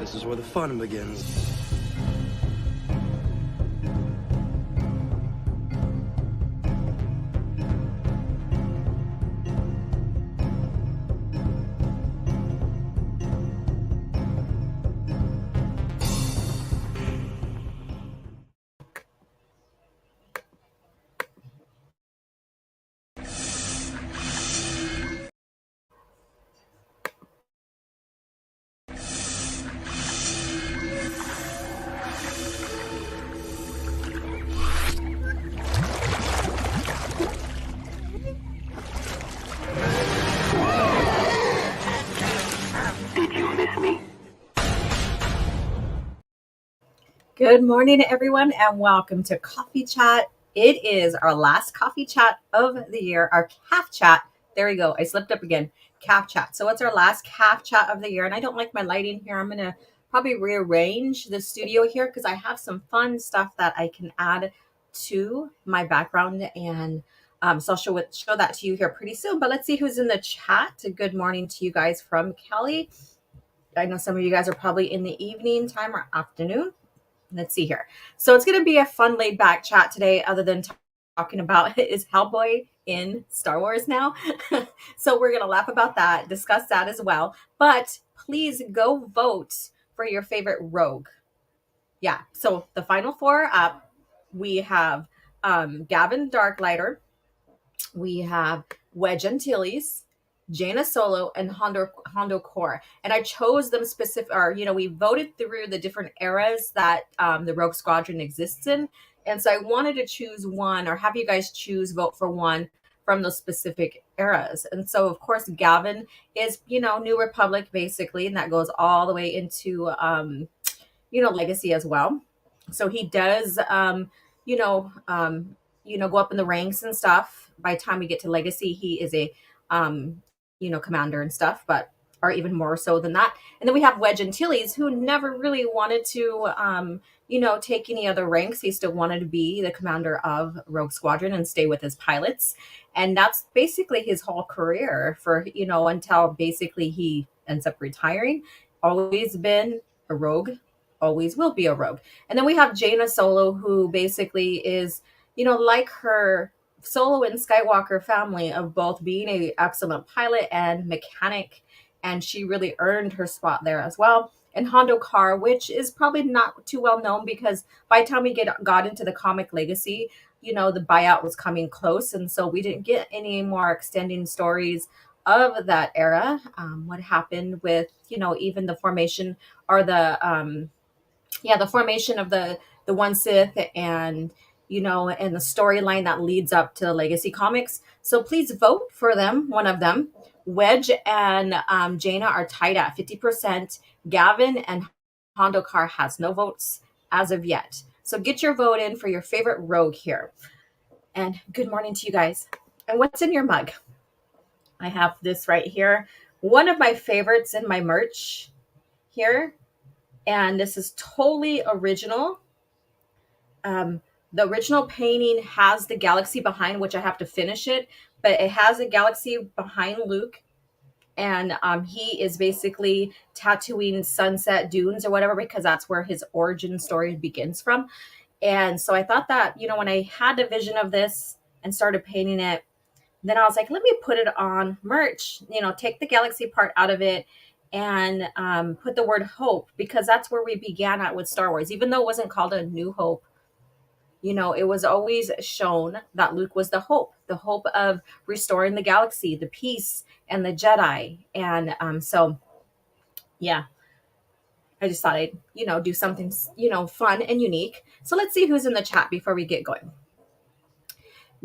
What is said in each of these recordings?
This is where the fun begins. Good morning, everyone, and welcome to Coffee Chat. It is our last coffee chat of the year, our CAF chat. There we go. I slipped up again. CAF chat. So it's our last CAF chat of the year, and I don't like my lighting here. I'm going to probably rearrange the studio here because I have some fun stuff that I can add to my background, and so I'll show that to you here pretty soon. But let's see who's in the chat. Good morning to you guys from Cali. I know some of you guys are probably in the evening time or afternoon. Let's see here. So it's going to be a fun laid back chat today, other than talking about is Hellboy in Star Wars now. So we're going to laugh about that, discuss that as well. But please go vote for your favorite rogue. Yeah. So the final four up, we have Gavin Darklighter, we have Wedge Antilles, Jaina Solo, and Hondo Core. And I chose them we voted through the different eras that the Rogue Squadron exists in. And so I wanted to choose one, or have you guys vote for one from those specific eras. And so, of course, Gavin is, New Republic, basically, and that goes all the way into, Legacy as well. So he does, go up in the ranks and stuff. By the time we get to Legacy, he is a commander and stuff, or even more so than that. And then we have Wedge Antilles, who never really wanted to take any other ranks. He still wanted to be the commander of Rogue Squadron and stay with his pilots. And that's basically his whole career for until basically he ends up retiring. Always been a rogue, always will be a rogue. And then we have Jaina Solo, who basically is like her Solo and Skywalker family, of both being an excellent pilot and mechanic, and she really earned her spot there as well. And Hondo Car, which is probably not too well known, because by the time we got into the comic Legacy, the buyout was coming close, and so we didn't get any more extending stories of that era. What happened with even the formation, or the formation of the one Sith, and and the storyline that leads up to the Legacy comics. So please vote for them, one of them. Wedge and Jaina are tied at 50%. Gavin and Hondo Car has no votes as of yet. So get your vote in for your favorite rogue here. And good morning to you guys. And what's in your mug? I have this right here. One of my favorites in my merch here. And this is totally original. The original painting has the galaxy behind, which I have to finish it, but it has a galaxy behind Luke. And he is basically tattooing Sunset Dunes or whatever, because that's where his origin story begins from. And so I thought that, when I had a vision of this and started painting it, then I was like, let me put it on merch, take the galaxy part out of it, and put the word hope, because that's where we began at with Star Wars. Even though it wasn't called A New Hope, it was always shown that Luke was the hope of restoring the galaxy, the peace, and the Jedi. And so, yeah, I just thought I'd, do something, fun and unique. So let's see who's in the chat before we get going.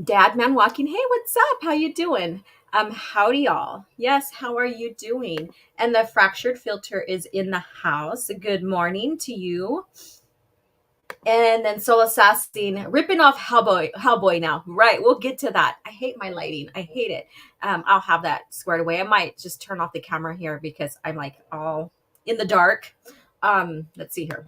Dad Man Walking, hey, what's up? How you doing? Howdy, y'all. Yes, how are you doing? And the Fractured Filter is in the house. Good morning to you. And then Soul Assassin, ripping off Hellboy now. Right, we'll get to that. I hate my lighting. I hate it. I'll have that squared away. I might just turn off the camera here because I'm like all in the dark. Let's see here.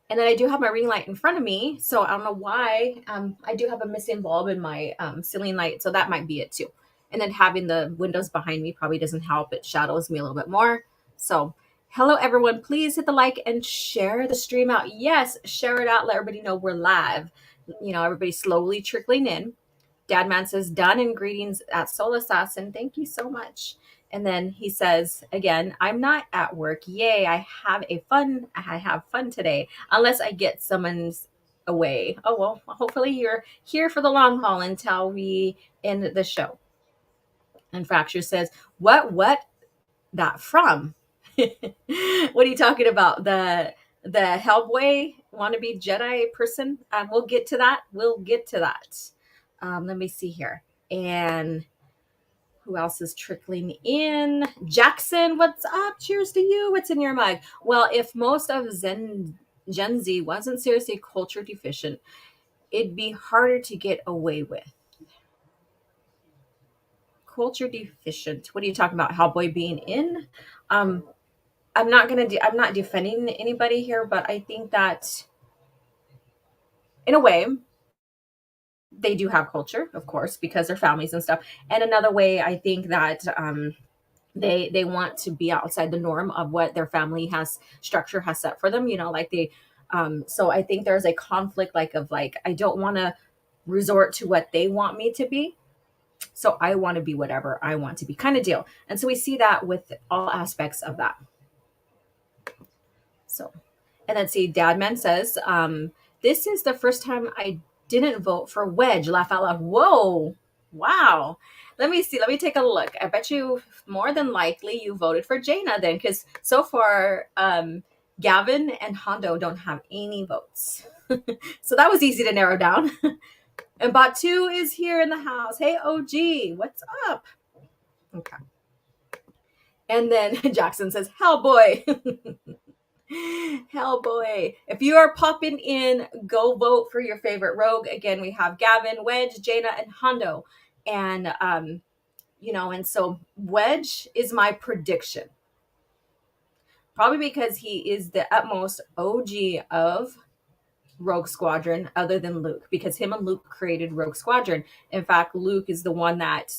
And then I do have my ring light in front of me, so I don't know why. I do have a missing bulb in my ceiling light, so that might be it too. And then having the windows behind me probably doesn't help. It shadows me a little bit more. So Hello, everyone. Please hit the like and share the stream out. Yes, share it out. Let everybody know we're live. Everybody's slowly trickling in. Dadman says, done and greetings at Soul Assassin. Thank you so much. And then he says again, I'm not at work. Yay, I have fun today. Unless I get summons away. Oh well, hopefully you're here for the long haul until we end the show. And Fracture says, what that from? What are you talking about? The Hellboy wannabe Jedi person? We'll get to that. Let me see here. And who else is trickling in? Jackson, what's up? Cheers to you. What's in your mug? Well, if most of Gen Z wasn't seriously culture deficient, it'd be harder to get away with. Culture deficient. What are you talking about? Hellboy being in? Um, I'm not defending anybody here, but I think that in a way they do have culture, of course, because they're families and stuff. And another way, I think that they want to be outside the norm of what their family has structure has set for them. Like they. So I think there's a conflict, like I don't want to resort to what they want me to be. So I want to be whatever I want to be, kind of deal. And so we see that with all aspects of that. So, and then see, Dadman says, this is the first time I didn't vote for Wedge. Laugh out loud. Whoa. Wow. Let me see. Let me take a look. I bet you more than likely you voted for Jaina then, because so far, Gavin and Hondo don't have any votes. So that was easy to narrow down. And Batu is here in the house. Hey, OG, what's up? Okay. And then Jackson says, Hellboy. Hellboy. If you are popping in, go vote for your favorite rogue. Again, we have Gavin, Wedge, Jaina, and Hondo. And and so Wedge is my prediction. Probably because he is the utmost OG of Rogue Squadron, other than Luke, because him and Luke created Rogue Squadron. In fact, Luke is the one that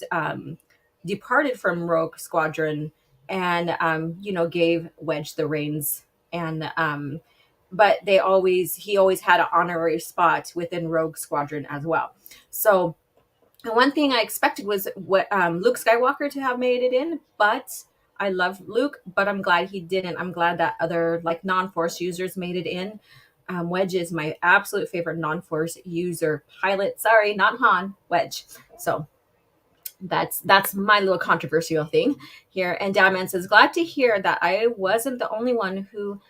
departed from Rogue Squadron and gave Wedge the reins. And but he always had an honorary spot within Rogue Squadron as well. So one thing I expected was what Luke Skywalker to have made it in, but I love Luke, but I'm glad he didn't. I'm glad that other non-Force users made it in. Wedge is my absolute favorite non-Force user pilot. Sorry, not Han, Wedge. So that's my little controversial thing here. And Dadman says, glad to hear that I wasn't the only one who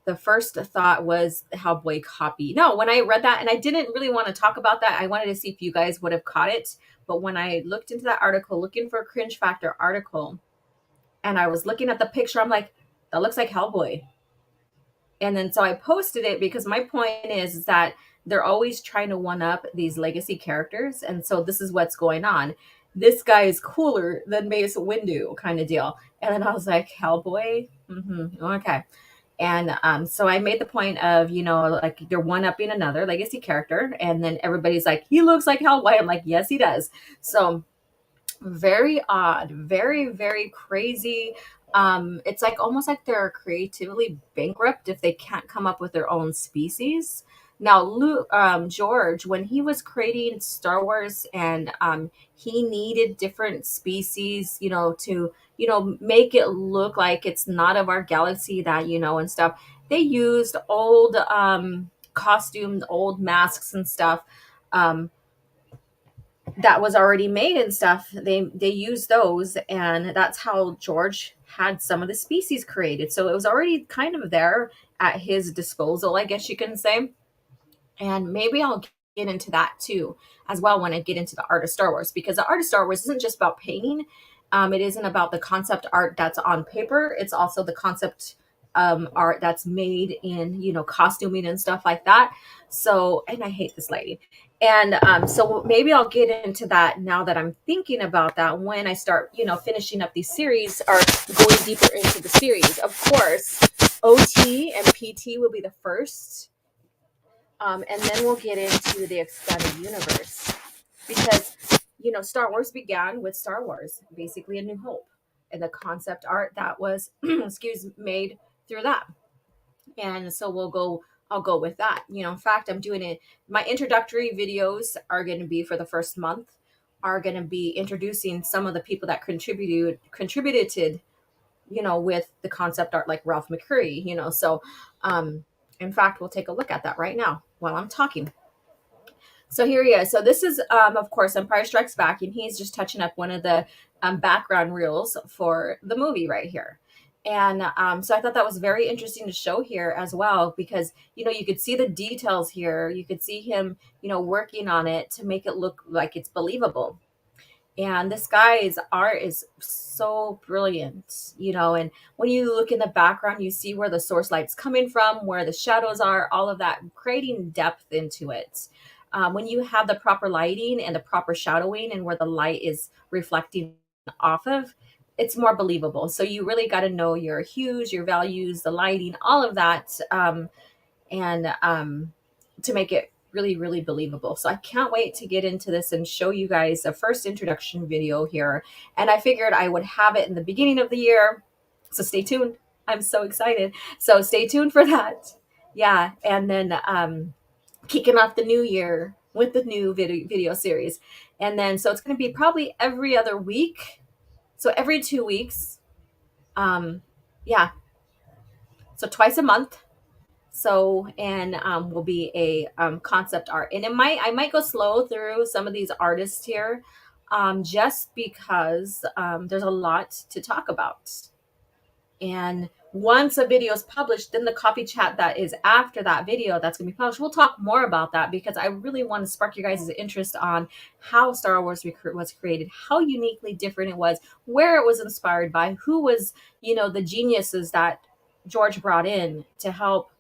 the first thought was Hellboy copy. No, when I read that, and I didn't really want to talk about that, I wanted to see if you guys would have caught it. But when I looked into that article, looking for a cringe factor article, and I was looking at the picture, I'm like, that looks like Hellboy. And then so I posted it because my point is that they're always trying to one up these legacy characters. And so this is what's going on. This guy is cooler than Mace Windu, kind of deal. And then I was like, Hellboy? Okay. And so I made the point of, they're one-upping another legacy character. And then everybody's like, he looks like Hellboy. I'm like, yes, he does. So very odd, very, very crazy. It's like almost like they're creatively bankrupt if they can't come up with their own species. Now, George, when he was creating Star Wars, and he needed different species, to make it look like it's not of our galaxy, that and stuff. They used old costumes, old masks and stuff. That was already made and stuff. They used those, and that's how George had some of the species created. So it was already kind of there at his disposal, I guess you can say. And maybe I'll get into that too as well when I get into the art of Star Wars, because the art of Star Wars isn't just about painting. It isn't about the concept art that's on paper. It's also the concept art that's made in costuming and stuff like that. So, and I hate this lighting. And so maybe I'll get into that now that I'm thinking about that, when I start finishing up these series or going deeper into the series. Of course, OT and PT will be the first, and then we'll get into the expanded universe, because Star Wars began with Star Wars, basically A New Hope. and the concept art that was made through that. And so I'll go with that. In fact, I'm doing it. My introductory videos are going to be for the first month, are going to be introducing some of the people that contributed, with the concept art, like Ralph McCurry. So in fact, we'll take a look at that right now while I'm talking. So here he is. So this is, of course, Empire Strikes Back, and he's just touching up one of the background reels for the movie right here. And so I thought that was very interesting to show here as well, because, you could see the details here. You could see him, working on it to make it look like it's believable. And this guy's art is so brilliant, and when you look in the background, you see where the source light's coming from, where the shadows are, all of that, creating depth into it. When you have the proper lighting and the proper shadowing and where the light is reflecting off of, it's more believable. So you really got to know your hues, your values, the lighting, all of that, and to make it really, really believable. So I can't wait to get into this and show you guys the first introduction video here. And I figured I would have it in the beginning of the year. So stay tuned. I'm so excited. So stay tuned for that. Yeah. And then kicking off the new year with the new video series. And then, so it's going to be probably every other week. So every 2 weeks. Yeah. So twice a month. So, and will be a concept art, and I might go slow through some of these artists here, just because there's a lot to talk about. And once a video is published, then the coffee chat that is after that video that's going to be published, we'll talk more about that, because I really want to spark your guys' interest on how Star Wars was created, how uniquely different it was, where it was inspired by, who was, the geniuses that George brought in to help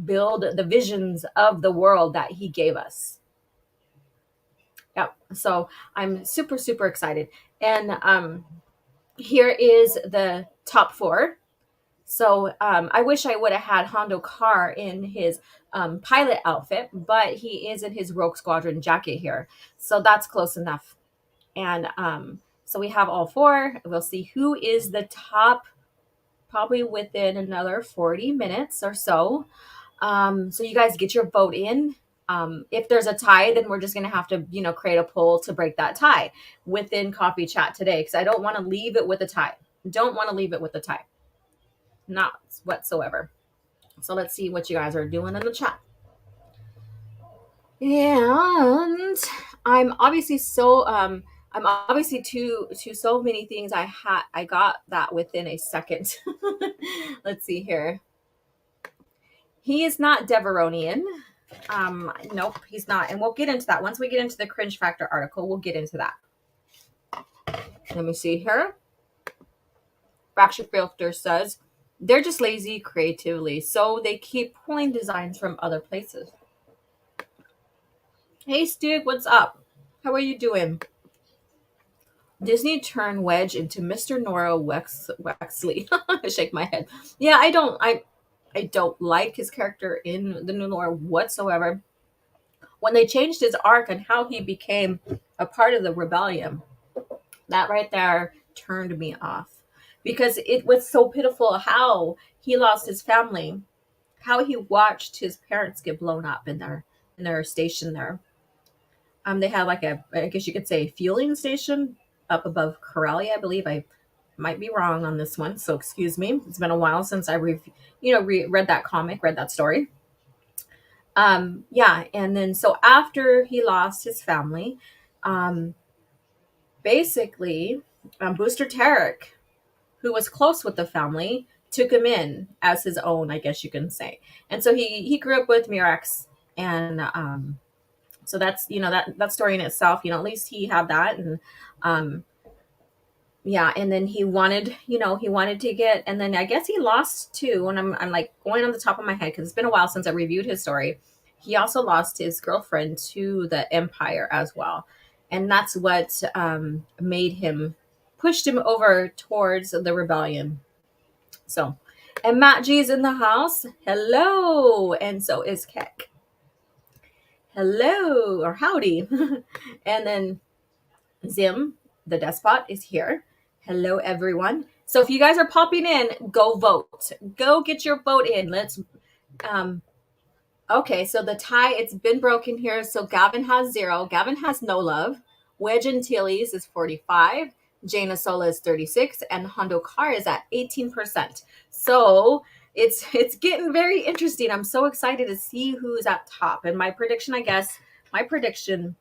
build the visions of the world that he gave us. Yep. So I'm super, super excited. And here is the top 4. So I wish I would have had Hondo Carr in his pilot outfit, but he is in his Rogue Squadron jacket here. So that's close enough. And so we have all 4. We'll see who is the top, probably within another 40 minutes or so. So you guys get your vote in. If there's a tie, then we're just going to have to, create a poll to break that tie within Coffee Chat today, because I don't want to leave it with a tie. Don't want to leave it with a tie. Not whatsoever. So let's see what you guys are doing in the chat. And I'm obviously to so many things. I got that within a second. Let's see here. He is not Deveronian. Nope, he's not. And we'll get into that. Once we get into the cringe factor article, we'll get into that. Let me see here. Fracture Filter says, they're just lazy creatively, so they keep pulling designs from other places. Hey, Stig, what's up? How are you doing? Disney turned Wedge into Mr. Nora Wexley. I shake my head. Yeah, I don't like his character in the new Nora whatsoever. When they changed his arc and how he became a part of the rebellion, that right there turned me off, because it was so pitiful how he lost his family, how he watched his parents get blown up in their station there. They had like I guess you could say, fueling station up above Corellia, I believe. I might be wrong on this one, so excuse me. It's been a while since I read that comic, read that story. Yeah, and then so after he lost his family, basically, Booster Tarek, who was close with the family, took him in as his own, I guess you can say. And so he grew up with Mirax, and so that's that story in itself. At least he had that, and yeah, and then he wanted to get, and then I guess he lost too. And I'm like going on the top of my head, because it's been a while since I reviewed his story. He also lost his girlfriend to the Empire as well, and that's what pushed him over towards the rebellion. So, and Matt G is in the house. Hello, and so is Keck. Hello, or howdy. And then Zim, the despot, is here. Hello, everyone. So if you guys are popping in, go vote. Go get your vote in. Let's. Um, okay, so the tie, it's been broken here. So Gavin has 0. Gavin has no love. Wedge and Tilly's is 45. Jaina Sola is 36. And Hondo Car is at 18%. So it's getting very interesting. I'm so excited to see who's at top. And my prediction, my prediction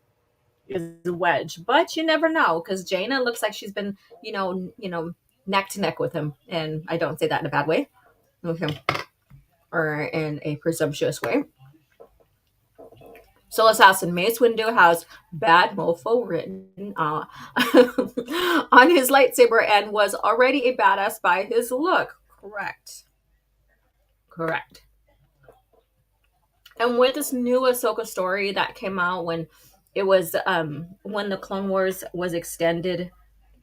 is a wedge, but you never know because Jaina looks like she's been, neck to neck with him, and I don't say that in a bad way, okay, or in a presumptuous way. Soul Assassin Mace Windu has bad mofo written on his lightsaber and was already a badass by his look. Correct. And with this new Ahsoka story that came out when it was when the Clone Wars was extended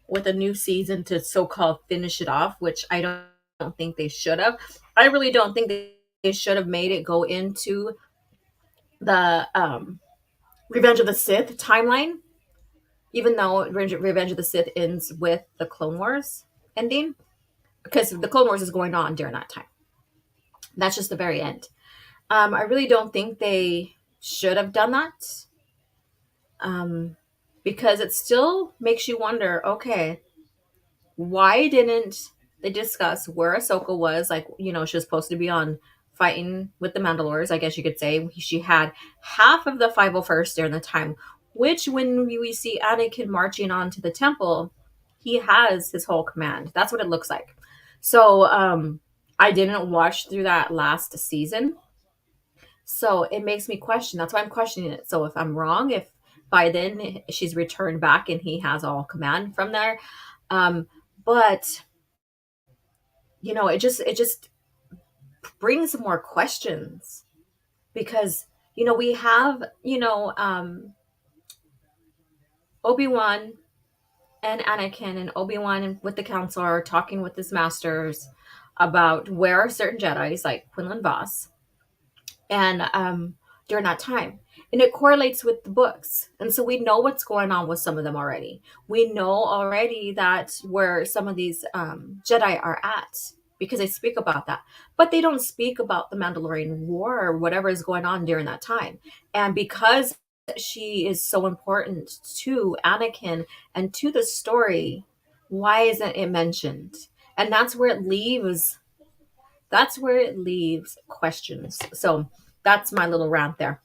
with a new season to so-called finish it off, which I don't think they should have. I really don't think they should have made it go into the Revenge of the Sith timeline, even though Revenge of the Sith ends with the Clone Wars ending, because the Clone Wars is going on during that time. That's just the very end. I really don't think they should have done that, because it still makes you wonder, okay, why didn't they discuss where Ahsoka was? Like, she was supposed to be on fighting with the Mandalores, I guess you could say. She had half of the 501st during the time, which when we see Anakin marching on to the temple, he has his whole command. That's what it looks like. So I didn't watch through that last season. So it makes me question. That's why I'm questioning it. So if I'm wrong, if by then she's returned back and he has all command from there, but it just brings more questions because we have Obi-Wan and Anakin, and Obi-Wan with the council are talking with his masters about where are certain Jedis like Quinlan Voss and during that time, and it correlates with the books, and so we know what's going on with some of them already. We know already that where some of these Jedi are at because they speak about that, but they don't speak about the Mandalorian War or whatever is going on during that time. And because she is so important to Anakin and to the story, why isn't it mentioned? And that's where it leaves questions. So that's my little rant there.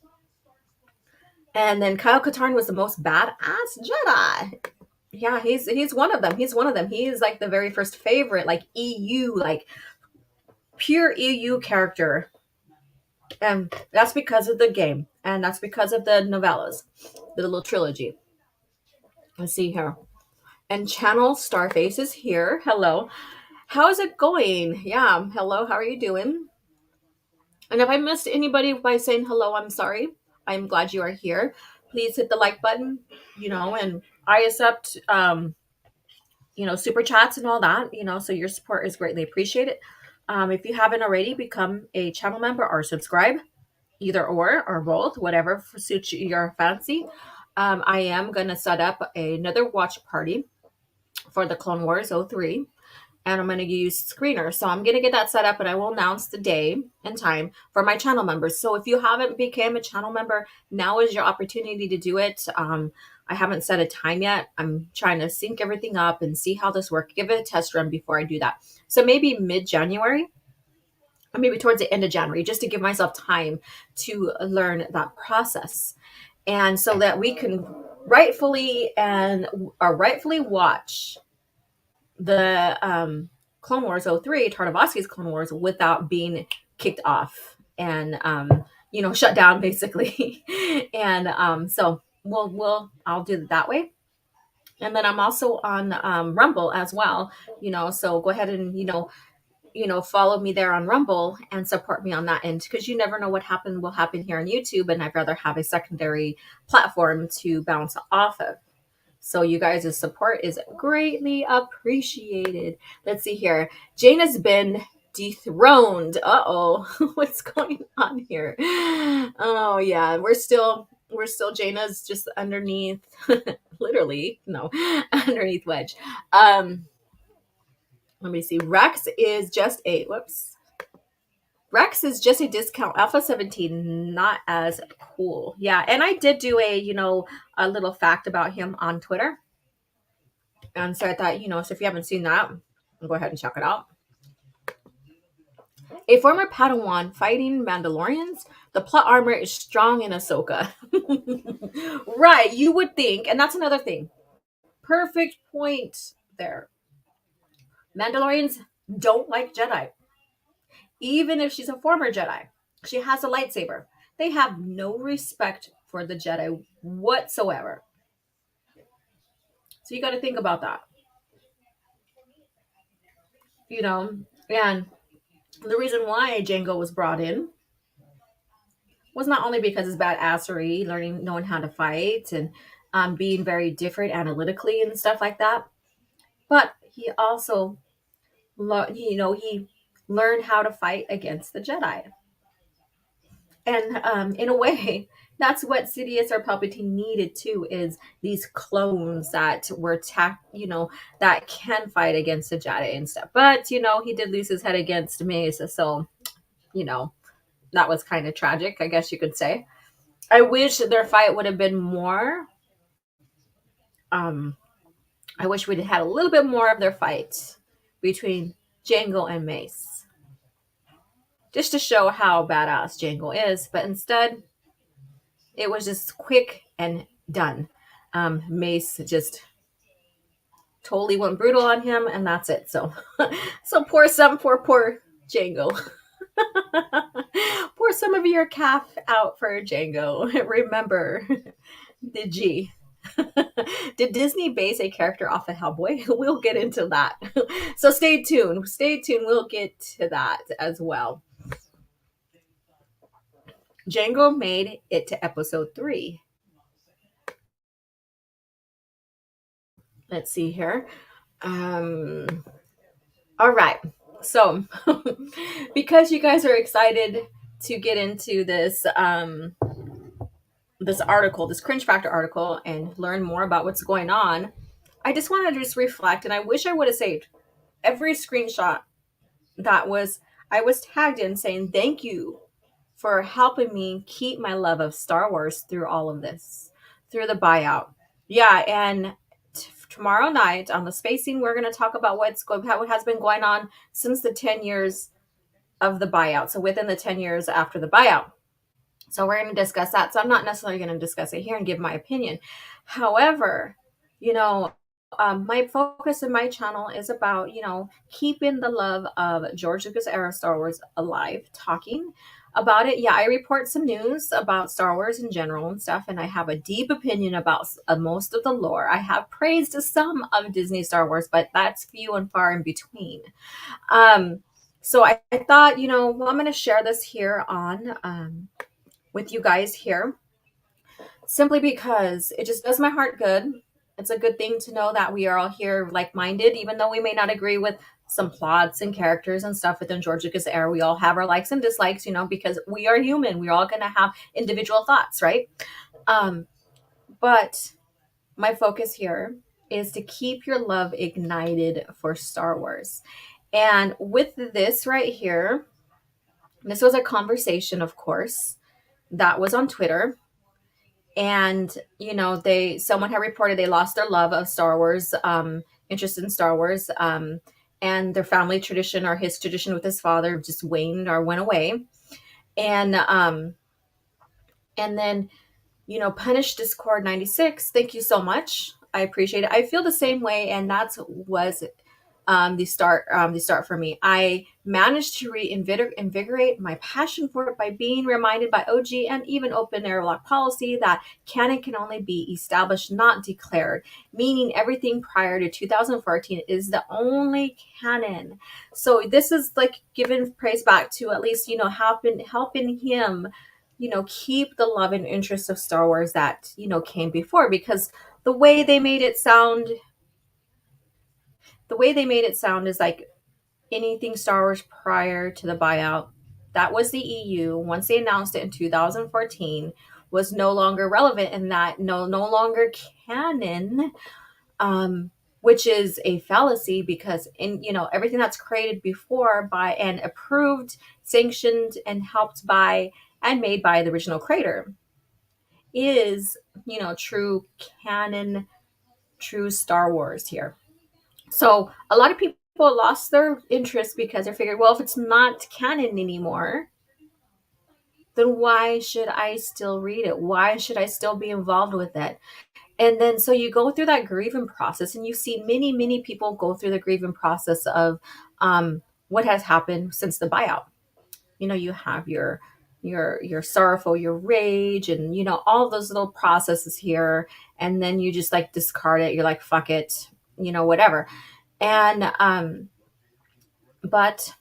And then Kyle Katarn was the most badass Jedi. Yeah, he's one of them. He's one of them. He is like the very first favorite, like EU, like pure EU character. And that's because of the game. And that's because of the novellas, the little trilogy. Let's see here. And Channel Starface is here. Hello. How is it going? Yeah. Hello. How are you doing? And if I missed anybody by saying hello, I'm sorry. I'm glad you are here. Please hit the like button, and I accept, super chats and all that, so your support is greatly appreciated. If you haven't already, become a channel member or subscribe, either or both, whatever suits your fancy. I am going to set up another watch party for the Clone Wars 03. And I'm going to use Screener. So I'm going to get that set up and I will announce the day and time for my channel members. So if you haven't become a channel member, now is your opportunity to do it. I haven't set a time yet. I'm trying to sync everything up and see how this works. Give it a test run before I do that. So maybe mid-January or maybe towards the end of January, just to give myself time to learn that process. And so that we can rightfully watch the Clone Wars 03, Tartakovsky's Clone Wars, without being kicked off and shut down basically. And so I'll do it that way. And then I'm also on Rumble as well, so go ahead and follow me there on Rumble and support me on that end, because you never know what will happen here on YouTube, and I'd rather have a secondary platform to bounce off of. So you guys' support is greatly appreciated. Let's see here. Jane has been dethroned. Uh-oh. What's going on here? Oh yeah, we're still Jaina's just underneath, literally, no, underneath Wedge. Let me see. Rex is just a discount. Alpha 17, not as cool. Yeah, and I did do a little fact about him on Twitter. And so I thought, so if you haven't seen that, go ahead and check it out. A former Padawan fighting Mandalorians, the plot armor is strong in Ahsoka. Right, you would think, and that's another thing. Perfect point there. Mandalorians don't like Jedi. Even if she's a former Jedi, she has a lightsaber. They have no respect for the Jedi whatsoever. So you got to think about that. You know, and the reason why Django was brought in was not only because his badassery, knowing how to fight, and being very different analytically and stuff like that, but he also, he learned how to fight against the Jedi. And in a way, that's what Sidious or Palpatine needed too, is these clones that were that can fight against the Jedi and stuff. But he did lose his head against Mace, so you know that was kind of tragic, I guess you could say. I wish their fight would have been more. Um, I wish we'd had a little bit more of their fight between Django and Mace, just to show how badass Django is. But instead, it was just quick and done. Mace just totally went brutal on him, and that's it. So, so poor Django. Pour some of your CAF out for Django. Remember the G. Did Disney base a character off of Hellboy? We'll get into that. So stay tuned. Stay tuned. We'll get to that as well. Django made it to episode 3. Let's see here. All right. So, because you guys are excited to get into this this article, this cringe factor article, and learn more about what's going on, I just want to just reflect, and I wish I would have saved every screenshot that I was tagged in, saying thank you for helping me keep my love of Star Wars through all of this, through the buyout. Yeah, and tomorrow night on the spacing, we're going to talk about what has been going on since the 10 years of the buyout. So within the 10 years after the buyout. So we're going to discuss that. So I'm not necessarily going to discuss it here and give my opinion. However, my focus in my channel is about, keeping the love of George Lucas era Star Wars alive, talking about it. Yeah, I report some news about Star Wars in general and stuff, and I have a deep opinion about most of the lore. I have praised some of Disney Star Wars, but that's few and far in between. So I thought, I'm going to share this here on with you guys here, simply because it just does my heart good. It's a good thing to know that we are all here like-minded, even though we may not agree with some plots and characters and stuff within George Lucas era. We all have our likes and dislikes, because we are human. We're all going to have individual thoughts, right? But my focus here is to keep your love ignited for Star Wars. And with this right here, this was a conversation, of course, that was on Twitter. And someone had reported they lost their love of Star Wars, interest in Star Wars, and their family tradition, or his tradition with his father, just waned or went away. And then Punish Discord 96, thank you so much, I appreciate it. I feel the same way, and that was the start for me. I managed to reinvigorate my passion for it by being reminded by OG and even open airlock policy that canon can only be established, not declared, meaning everything prior to 2014 is the only canon. So this is like giving praise back to at least helping him keep the love and interest of Star Wars that came before, because the way they made it sound is like anything Star Wars prior to the buyout, that was the EU, once they announced it in 2014, was no longer relevant, and that no longer canon. which is a fallacy because in everything that's created before by and approved, sanctioned, and helped by and made by the original creator is true canon, true Star Wars here. So a lot of people lost their interest because they figured, well, if it's not canon anymore, then why should I still read it? Why should I still be involved with it? And then so you go through that grieving process, and you see many, many people go through the grieving process of what has happened since the buyout. You have your sorrowful, your rage, and all those little processes here, and then you just like discard it. You're like, fuck it, whatever. And but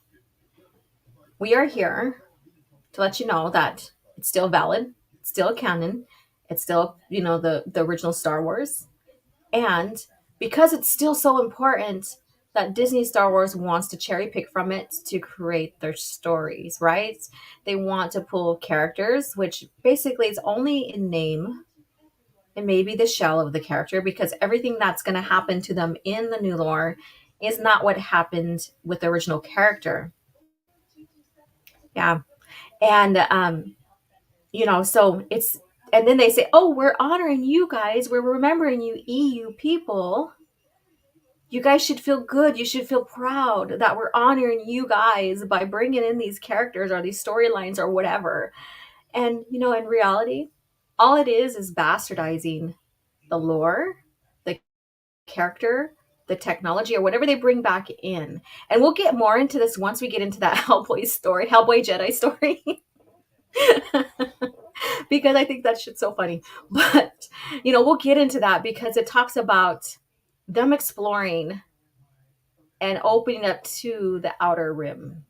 we are here to let you know that it's still valid, it's still canon, it's still the original Star Wars. And because it's still so important that Disney Star Wars wants to cherry pick from it to create their stories, right? They want to pull characters, which basically is only in name and maybe the shell of the character, because everything that's going to happen to them in the new lore is not what happened with the original character. Yeah. And, so it's, and then they say, oh, we're honoring you guys. We're remembering you, EU people. You guys should feel good. You should feel proud that we're honoring you guys by bringing in these characters or these storylines or whatever. And, in reality, all it is bastardizing the lore, the character, the technology, or whatever they bring back in. And we'll get more into this once we get into that Hellboy Jedi story. Because I think that shit's so funny. But, we'll get into that because it talks about them exploring and opening up to the outer rim.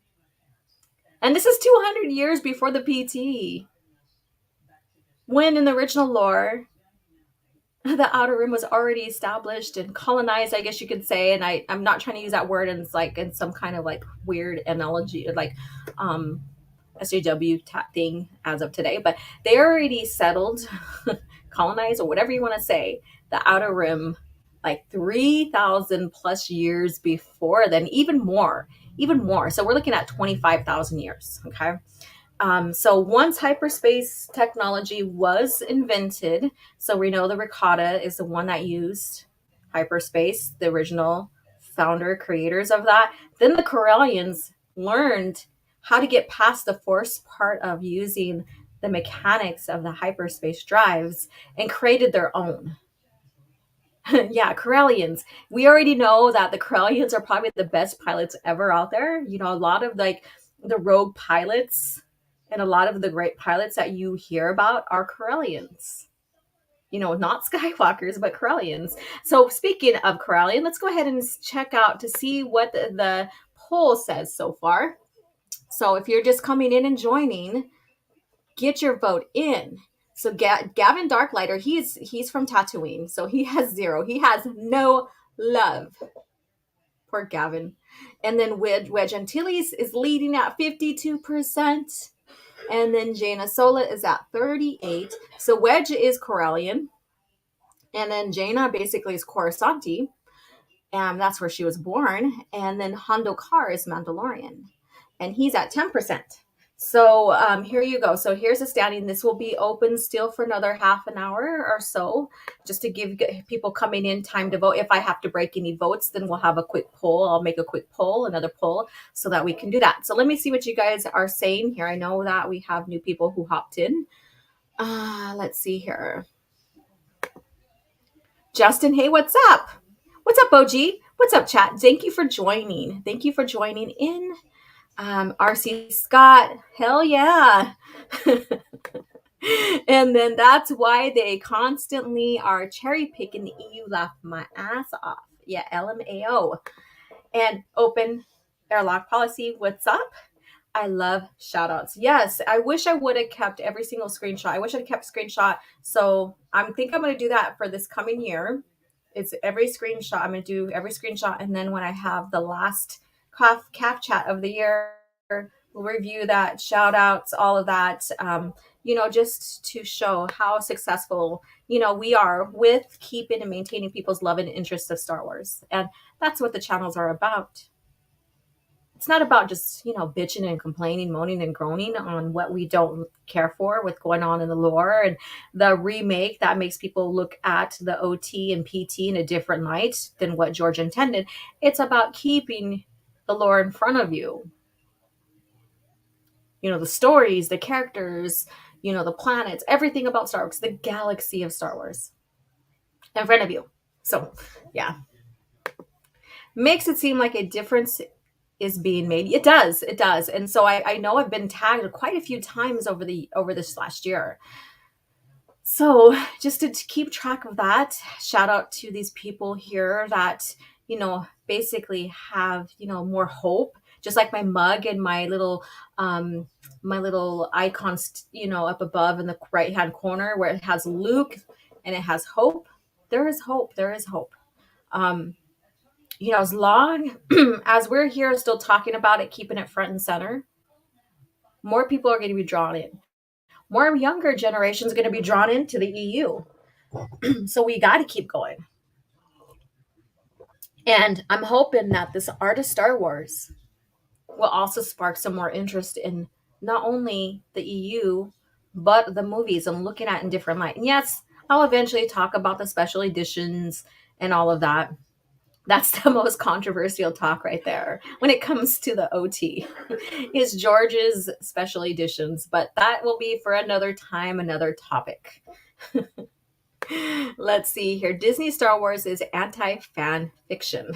And this is 200 years before the PT. When in the original lore, the outer rim was already established and colonized, I guess you could say. And I'm not trying to use that word in like in some kind of like weird analogy, like SJW thing as of today, but they already settled, colonized, or whatever you want to say, the outer rim like 3,000 plus years before then, even more. So we're looking at 25,000 years. Okay. So once hyperspace technology was invented, so we know the Ricotta is the one that used hyperspace, the original founder creators of that. Then the Corellians learned how to get past the force part of using the mechanics of the hyperspace drives and created their own. Yeah, Corellians. We already know that the Corellians are probably the best pilots ever out there. A lot of like the rogue pilots and a lot of the great pilots that you hear about are Corellians. Not Skywalkers, but Corellians. So speaking of Corellian, let's go ahead and check out to see what the poll says so far. So if you're just coming in and joining, get your vote in. So Gavin Darklighter, he's from Tatooine, so he has 0. He has no love. Poor Gavin. And then Wedge Antilles is leading at 52%. And then Jaina Sola is at 38. So Wedge is Corellian. And then Jaina basically is Coruscanti. And that's where she was born. And then Hondo Kar is Mandalorian. And he's at 10%. So here you go. So here's the standing. This will be open still for another half an hour or so, just to give people coming in time to vote. If I have to break any votes, then we'll have a quick poll. I'll make a quick poll, another poll, so that we can do that. So let me see what you guys are saying here. I know that we have new people who hopped in. Let's see here. Justin, hey, what's up? What's up, OG? What's up, chat? Thank you for joining. Thank you for joining in. RC Scott, hell yeah. And then that's why they constantly are cherry picking the EU. Laugh my ass off. Yeah, LMAO. And open airlock policy. What's up? I love shout outs. Yes, I wish I would have kept every single screenshot. I wish I'd kept screenshot. So I think I'm going to do that for this coming year. It's every screenshot. I'm going to do every screenshot. And then when I have the last CAF chat of the year, we'll review that, shout outs, all of that. just to show how successful, we are with keeping and maintaining people's love and interest of Star Wars. And that's what the channels are about. It's not about just, bitching and complaining, moaning and groaning on what we don't care for, what's going on in the lore and the remake that makes people look at the OT and PT in a different light than what George intended. It's about keeping the lore in front of you. The stories, the characters, the planets, everything about Star Wars, the galaxy of Star Wars in front of you. So, yeah, makes it seem like a difference is being made. It does. And so I know I've been tagged quite a few times over this last year. So just to keep track of that, shout out to these people here that, basically have, more hope, just like my mug and my little icons, up above in the right hand corner where it has Luke and it has hope. There is hope. There is hope. Um, as long as we're here still talking about it, keeping it front and center, more people are going to be drawn in. More younger generations are going to be drawn into the EU. So we got to keep going. And I'm hoping that this art of Star Wars will also spark some more interest in not only the EU, but the movies and looking at in different light. And yes, I'll eventually talk about the special editions and all of that. That's the most controversial talk right there when it comes to the OT is George's special editions, but that will be for another time, another topic. Let's see here. Disney Star Wars is anti-fan fiction.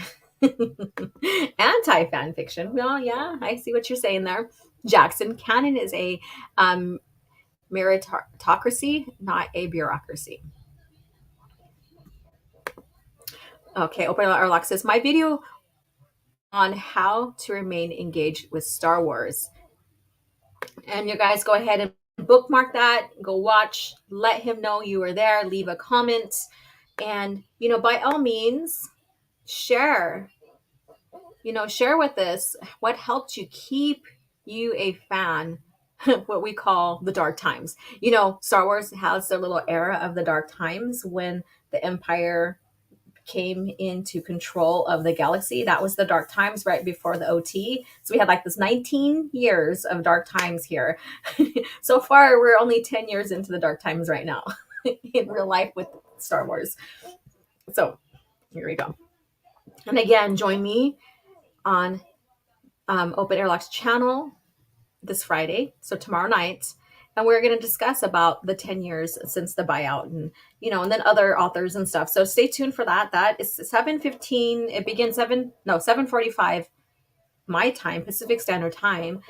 Anti-fan fiction. Well, yeah, I see what you're saying there. Jackson, canon is a meritocracy, not a bureaucracy. Okay, open our lock says my video on how to remain engaged with Star Wars. And you guys go ahead and bookmark that, go watch, let him know you were there, leave a comment, and by all means, share. Share with us what helped you keep you a fan, what we call the dark times. Star Wars has their little era of the dark times when the Empire came into control of the galaxy. That was the dark times right before the OT. So we had like this 19 years of dark times here. So far, we're only 10 years into the dark times right now in real life with Star Wars. So here we go. And again, join me on Open Airlock's channel this Friday, so tomorrow night, and we're going to discuss about the 10 years since the buyout and and then other authors and stuff. So stay tuned for that. That is 7:15. It begins 7:45 my time, Pacific Standard Time.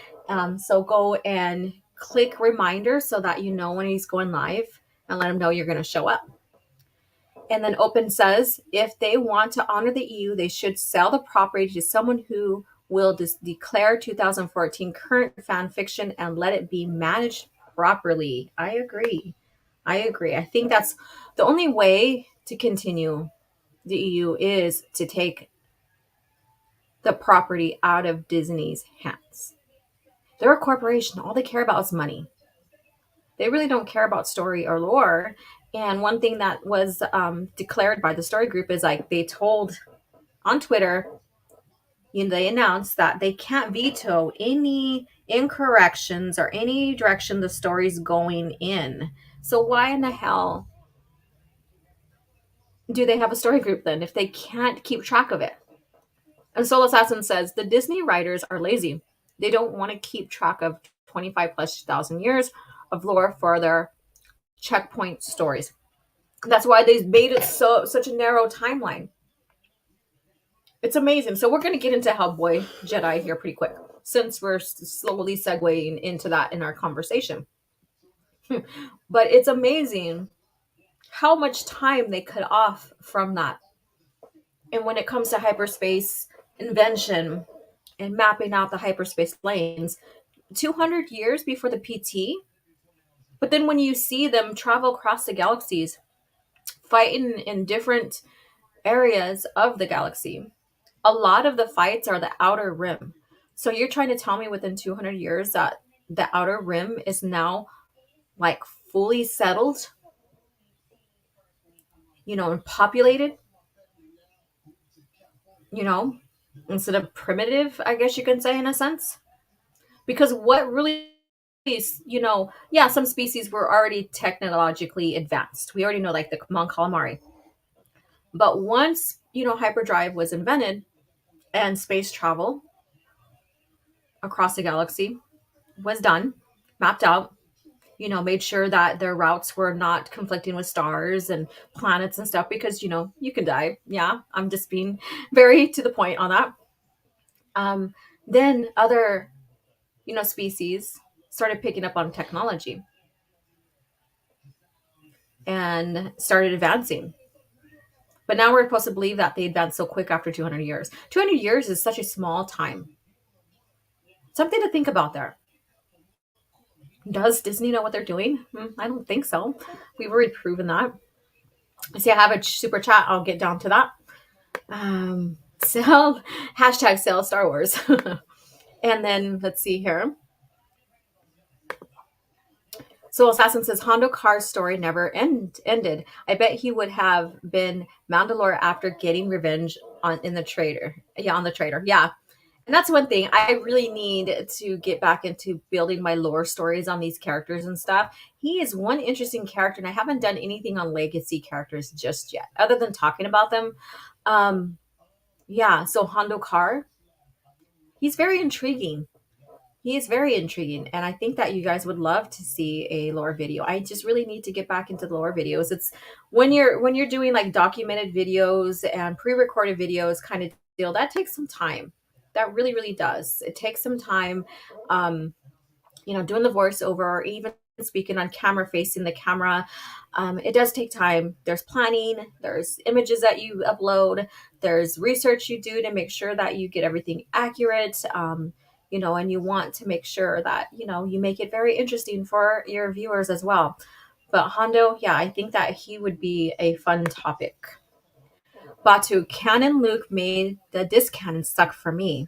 So go and click reminder so that you know when he's going live and let him know you're going to show up. And then Open says if they want to honor the EU, they should sell the property to someone who will declare 2014 current fan fiction and let it be managed properly. I agree. I think that's the only way to continue the EU is to take the property out of Disney's hands. They're a corporation. All they care about is money. They really don't care about story or lore. And one thing that was declared by the story group is like they told on Twitter, they announced that they can't veto any incorrections or any direction the story's going in. So why in the hell do they have a story group then if they can't keep track of it? And Soul Assassin says the Disney writers are lazy. They don't want to keep track of 25 plus thousand years of lore for their checkpoint stories. That's why they made it such a narrow timeline. It's amazing. So we're going to get into Hellboy Jedi here pretty quick, since we're slowly segueing into that in our conversation. But it's amazing how much time they cut off from that. And when it comes to hyperspace invention and mapping out the hyperspace lanes, 200 years before the PT. But then when you see them travel across the galaxies, fighting in different areas of the galaxy, a lot of the fights are the outer rim. So you're trying to tell me within 200 years that the outer rim is now like fully settled, and populated, you know, instead of primitive, I guess you can say in a sense. Because what really is, yeah, some species were already technologically advanced. We already know, like the Mon calamari. But once, hyperdrive was invented and space travel across the galaxy was done, mapped out, made sure that their routes were not conflicting with stars and planets and stuff because, you can die. Yeah, I'm just being very to the point on that. Um, then other, species started picking up on technology and started advancing. But now we're supposed to believe that they advanced so quick after 200 years. 200 years is such a small time. Something to think about there. Does Disney know what they're doing? I don't think so. We've already proven that. See, I have a super chat. I'll get down to that. Sell hashtag sell Star Wars. And then let's see here. So Assassin says Hondo Carr's story never ended. I bet he would have been Mandalore after getting revenge on the traitor. Yeah, on the traitor. Yeah. And that's one thing I really need to get back into building my lore stories on these characters and stuff. He is one interesting character, and I haven't done anything on legacy characters just yet, other than talking about them. Um, yeah, so Hondo Carr, he's very intriguing. He is very intriguing, and I think that you guys would love to see a lore video. I just really need to get back into the lore videos. It's when you're doing like documented videos and pre-recorded videos kind of deal, that takes some time. That really, really does. It takes some time. Um, doing the voiceover or even speaking on camera, facing the camera. It does take time. There's planning, there's images that you upload, there's research you do to make sure that you get everything accurate. And you want to make sure that, you make it very interesting for your viewers as well. But Hondo, yeah, I think that he would be a fun topic. Batu, Canon Luke made the disc-canon suck for me.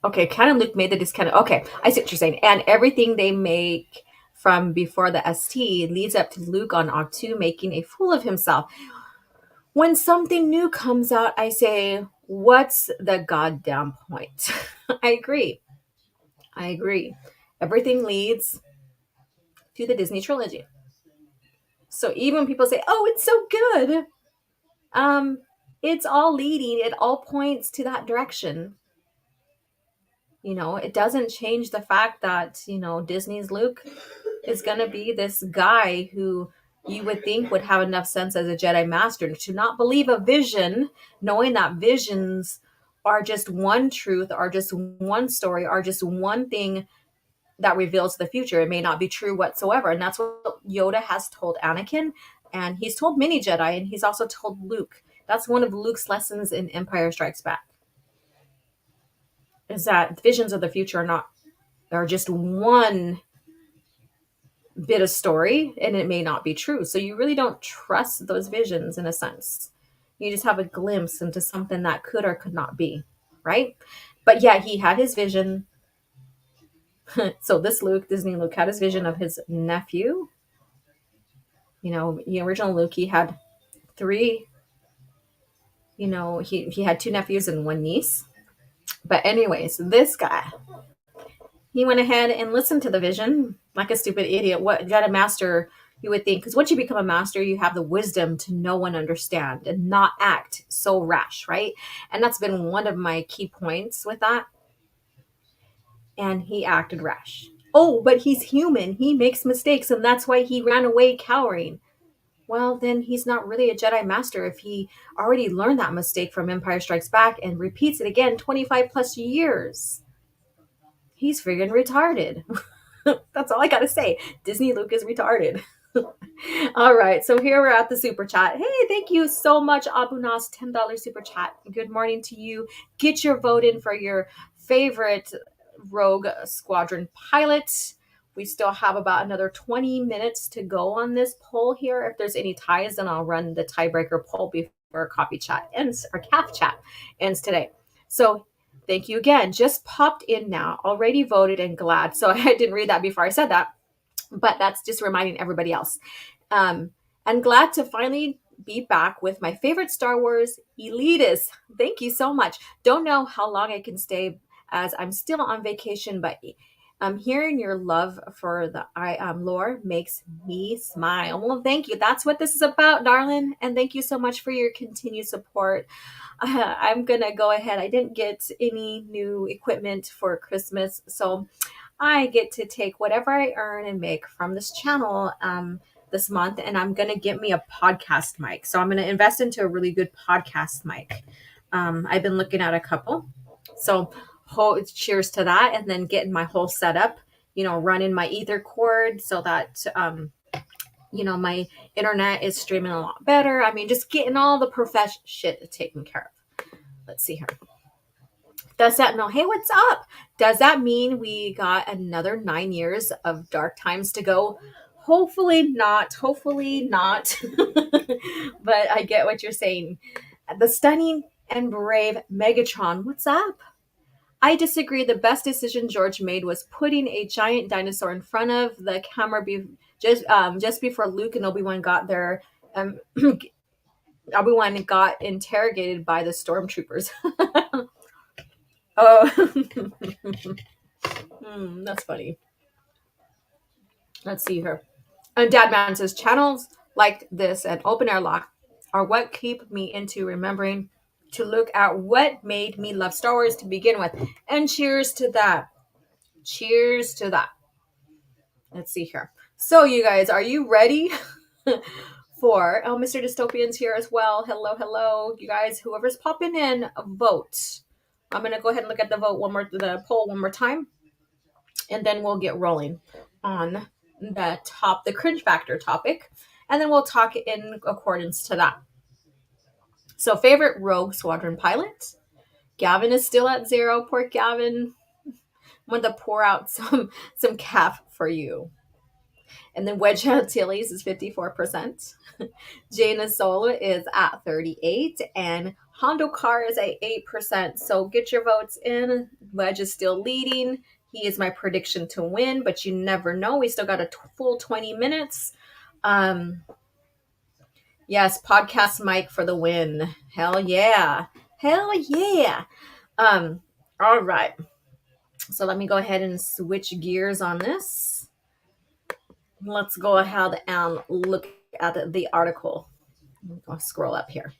Okay, Canon Luke made the discount. Okay, I see what you're saying. And everything they make from before the ST leads up to Luke on Octu making a fool of himself. When something new comes out, I say, what's the goddamn point? I agree. I agree. Everything leads to the Disney trilogy. So even when people say, oh, it's so good, um, it's all leading, it all points to that direction. It doesn't change the fact that, Disney's Luke is going to be this guy who you would think would have enough sense as a Jedi Master to not believe a vision, knowing that visions are just one truth, are just one story, are just one thing that reveals the future. It may not be true whatsoever. And that's what Yoda has told Anakin. And he's told many Jedi, and he's also told Luke. That's one of Luke's lessons in Empire Strikes Back. Is that visions of the future are just one bit of story, and it may not be true. So you really don't trust those visions in a sense. You just have a glimpse into something that could or could not be, right? But yeah, he had his vision. So Disney Luke had his vision of his nephew. The original Luke, he had three, he had two nephews and one niece. But anyways, this guy, he went ahead and listened to the vision like a stupid idiot. What got a master, you would think, because once you become a master, you have the wisdom to know and understand and not act so rash, right? And that's been one of my key points with that. And he acted rash. Oh, but he's human. He makes mistakes, and that's why he ran away cowering. Well, then he's not really a Jedi Master if he already learned that mistake from Empire Strikes Back and repeats it again 25 plus years. He's friggin' retarded. That's all I gotta say. Disney Luke is retarded. All right, so here we're at the super chat. Hey, thank you so much, Abunas, $10 super chat. Good morning to you. Get your vote in for your favorite Rogue Squadron pilot. We still have about another 20 minutes to go on this poll here. If there's any ties, then I'll run the tiebreaker poll before coffee chat ends, or CAF chat ends today. So Thank you again. Just popped in now. Already voted and glad. So I didn't read that before I said that, but that's just reminding everybody else. I'm glad to finally be back with my favorite Star Wars elitist. Thank you so much. Don't know how long I can stay as I'm still on vacation, but hearing your love for the lore makes me smile. Well, thank you. That's what this is about, darling. And thank you so much for your continued support. I'm gonna go ahead. I didn't get any new equipment for Christmas, so I get to take whatever I earn and make from this channel this month, and I'm gonna get me a podcast mic. So I'm gonna invest into a really good podcast mic. I've been looking at a couple, so cheers to that, and then getting my whole setup. Running my ether cord so that my internet is streaming a lot better. I mean, just getting all the professional shit taken care of. Let's see here. Does that no? Hey, what's up? Does that mean we got another 9 years of dark times to go? Hopefully not. Hopefully not. But I get what you're saying. The stunning and brave Megatron. What's up? I disagree. The best decision George made was putting a giant dinosaur in front of the camera just before Luke and Obi-Wan got there. Obi-Wan got interrogated by the stormtroopers. Oh, that's funny. Let's see here. And Dadman says channels like this and open air lock are what keep me into remembering to look at what made me love Star Wars to begin with. And cheers to that. Cheers to that. Let's see here. So, you guys, are you ready for? Oh, Mr. Dystopian's here as well. Hello, hello, you guys. Whoever's popping in, vote. I'm gonna go ahead and look at the poll one more time, and then we'll get rolling on the cringe factor topic, and then we'll talk in accordance to that. So, favorite Rogue Squadron pilot? Gavin is still at 0. Poor Gavin. I'm going to pour out some CAF for you. And then Wedge Antilles is 54%. Jaina Sola is at 38%. And Hondo Car is at 8%. So get your votes in. Wedge is still leading. He is my prediction to win, but you never know. We still got a full 20 minutes. Yes, podcast mic for the win. Hell yeah. Hell yeah. All right. So let me go ahead and switch gears on this. Let's go ahead and look at the article. I'll scroll up here.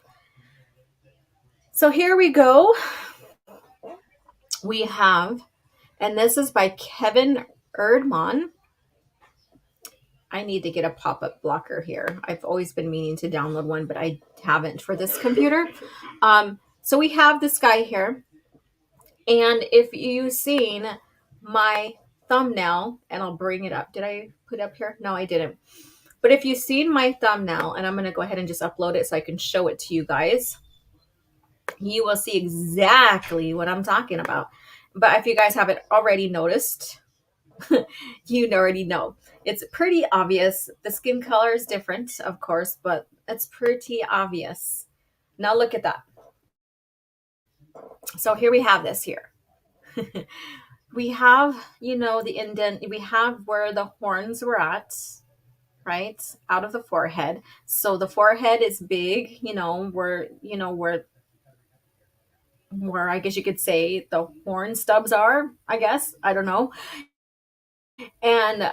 So here we go. We have, and this is by Kevin Erdmann. I need to get a pop-up blocker here. I've always been meaning to download one, but I haven't for this computer. So we have this guy here. And if you've seen my thumbnail, and I'll bring it up. Did I put it up here? No, I didn't. But if you've seen my thumbnail, and I'm going to go ahead and just upload it so I can show it to you guys, you will see exactly what I'm talking about. But if you guys haven't already noticed, you already know. It's pretty obvious. The skin color is different, of course, but it's pretty obvious. Now look at that. So here we have this here. We have, the indent. We have where the horns were at, right? Out of the forehead. So the forehead is big, where I guess you could say the horn stubs are, I guess. I don't know. And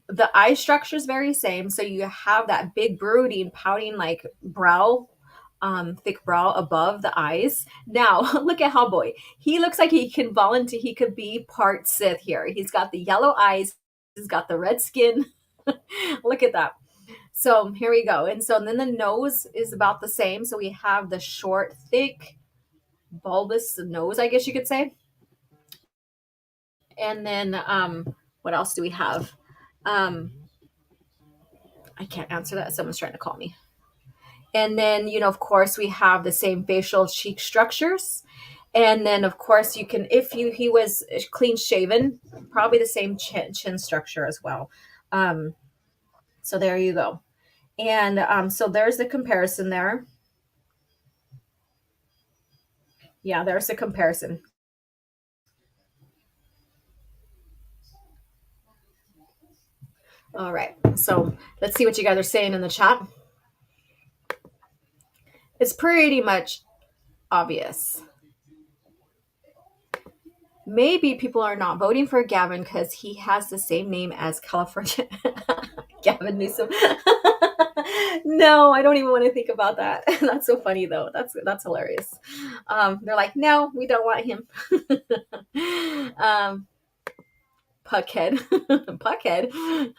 the eye structure is very same. So you have that big brooding, pouting like brow, thick brow above the eyes. Now look at Hellboy. He looks like he can volunteer. He could be part Sith here. He's got the yellow eyes. He's got the red skin. Look at that. So here we go. And so then the nose is about the same. So we have the short, thick, bulbous nose, I guess you could say. And then what else do we have? I can't answer that. Someone's trying to call me. And then, of course, we have the same facial cheek structures. And then, of course, you can, if he was clean shaven, probably the same chin structure as well. So there you go. And so there's the comparison there. Yeah, there's a comparison. All right. So let's see what you guys are saying in the chat. It's pretty much obvious. Maybe people are not voting for Gavin because he has the same name as California. Gavin Newsom. No, I don't even want to think about that. That's so funny though. That's hilarious. They're like, no, we don't want him. um, Puckhead. Puckhead.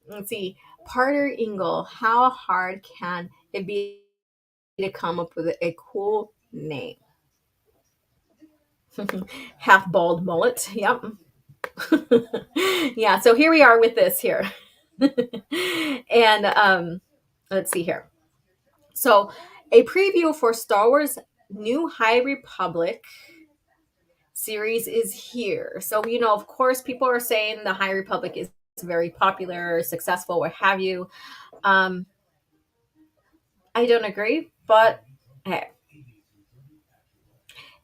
Let's see. Parter Ingle. How hard can it be to come up with a cool name? Half bald mullet. Yep. Yeah, so here we are with this here. And let's see here. So, a preview for Star Wars New High Republic series is here. So, of course, people are saying the High Republic is very popular, successful, what have you. Um, I don't agree, but hey.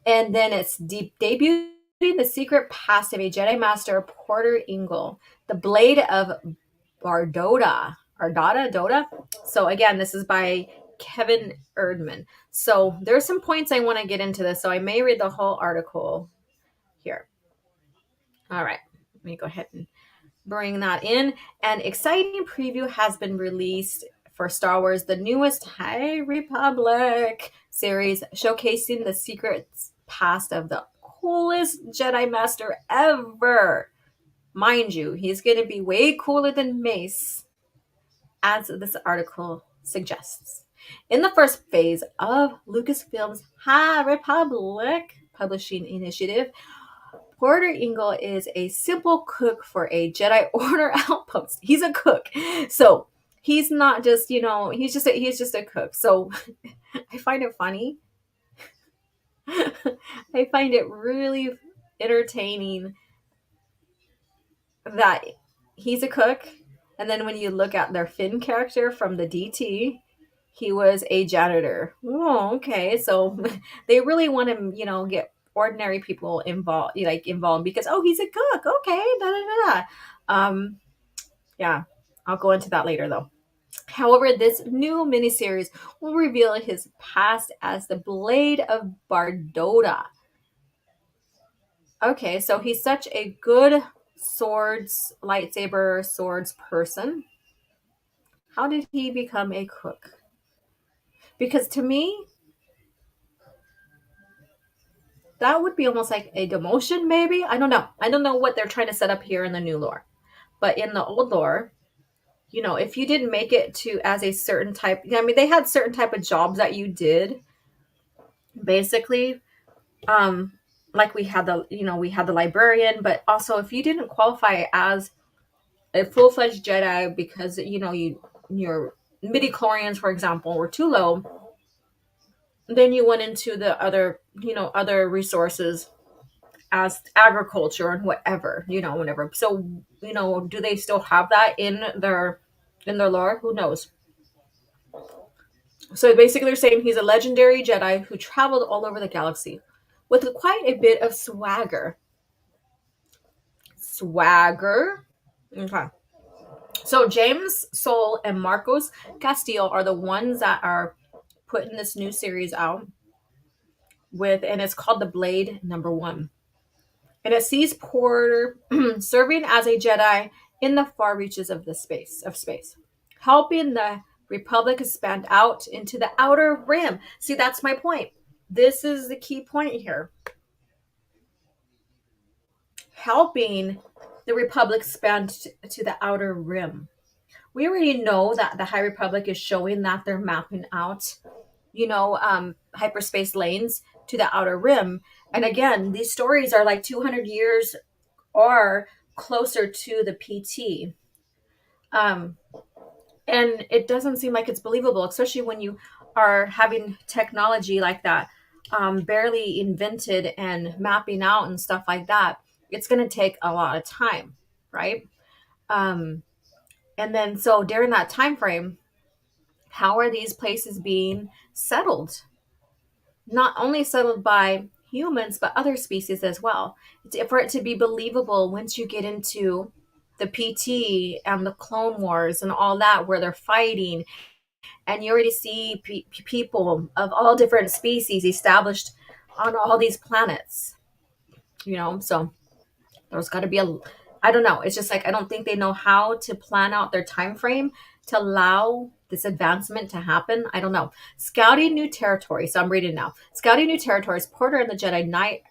And then it's debuting the secret past of a Jedi Master, Porter Ingle, the Blade of Bardoda. Doda. So again, this is by Kevin Erdman. So there's some points I want to get into this. So I may read the whole article here. All right. Let me go ahead and bring that in. An exciting preview has been released for Star Wars, the newest High Republic series, showcasing the secrets past of the coolest Jedi Master ever. Mind you, he's going to be way cooler than Mace, as this article suggests. In the first phase of Lucasfilm's High Republic publishing initiative, Porter Ingle is a simple cook for a Jedi Order outpost. He's a cook. So he's not just, he's just a cook. So I find it funny. I find it really entertaining that he's a cook. And then when you look at their Finn character from the DT, he was a janitor. Oh, okay. So they really want to, get ordinary people involved because he's a cook. Okay, da da da da. Yeah, I'll go into that later though. However, this new miniseries will reveal his past as the Blade of Bardoda. Okay, so he's such a good lightsaber swords person. How did he become a cook? Because to me, that would be almost like a demotion, maybe. I don't know. I don't know what they're trying to set up here in the new lore. But in the old lore, if you didn't make it to as a certain type, they had certain type of jobs that you did. Basically, like we had the librarian, but also if you didn't qualify as a full-fledged Jedi because your midi-chlorians, for example, were too low, then you went into the other resources as agriculture and whatever, whenever. So, do they still have that in their lore? Who knows? So basically they're saying he's a legendary Jedi who traveled all over the galaxy with quite a bit of swagger. Swagger. Okay. So James Soule and Marcos Castillo are the ones that are putting this new series out and it's called The Blade #1. And it sees Porter serving as a Jedi in the far reaches of space, helping the Republic expand out into the outer rim. See, that's my point. This is the key point here. Helping the Republic expand to the outer rim. We already know that the High Republic is showing that they're mapping out, hyperspace lanes to the outer rim. And again, these stories are like 200 years or closer to the PT. And it doesn't seem like it's believable, especially when you are having technology like that, barely invented and mapping out and stuff like that. It's going to take a lot of time, right? And then so during that time frame, how are these places being settled? not only settled by humans but other species as well. For it to be believable once you get into the PT and the Clone Wars and all that, where they're fighting, and you already see people of all different species established on all these planets. So there's got to be a, I don't know, it's just like I don't think they know how to plan out their time frame to allow this advancement to happen. I don't know. Scouting new territory. So I'm reading now. Scouting new territories, Porter and the Jedi Knight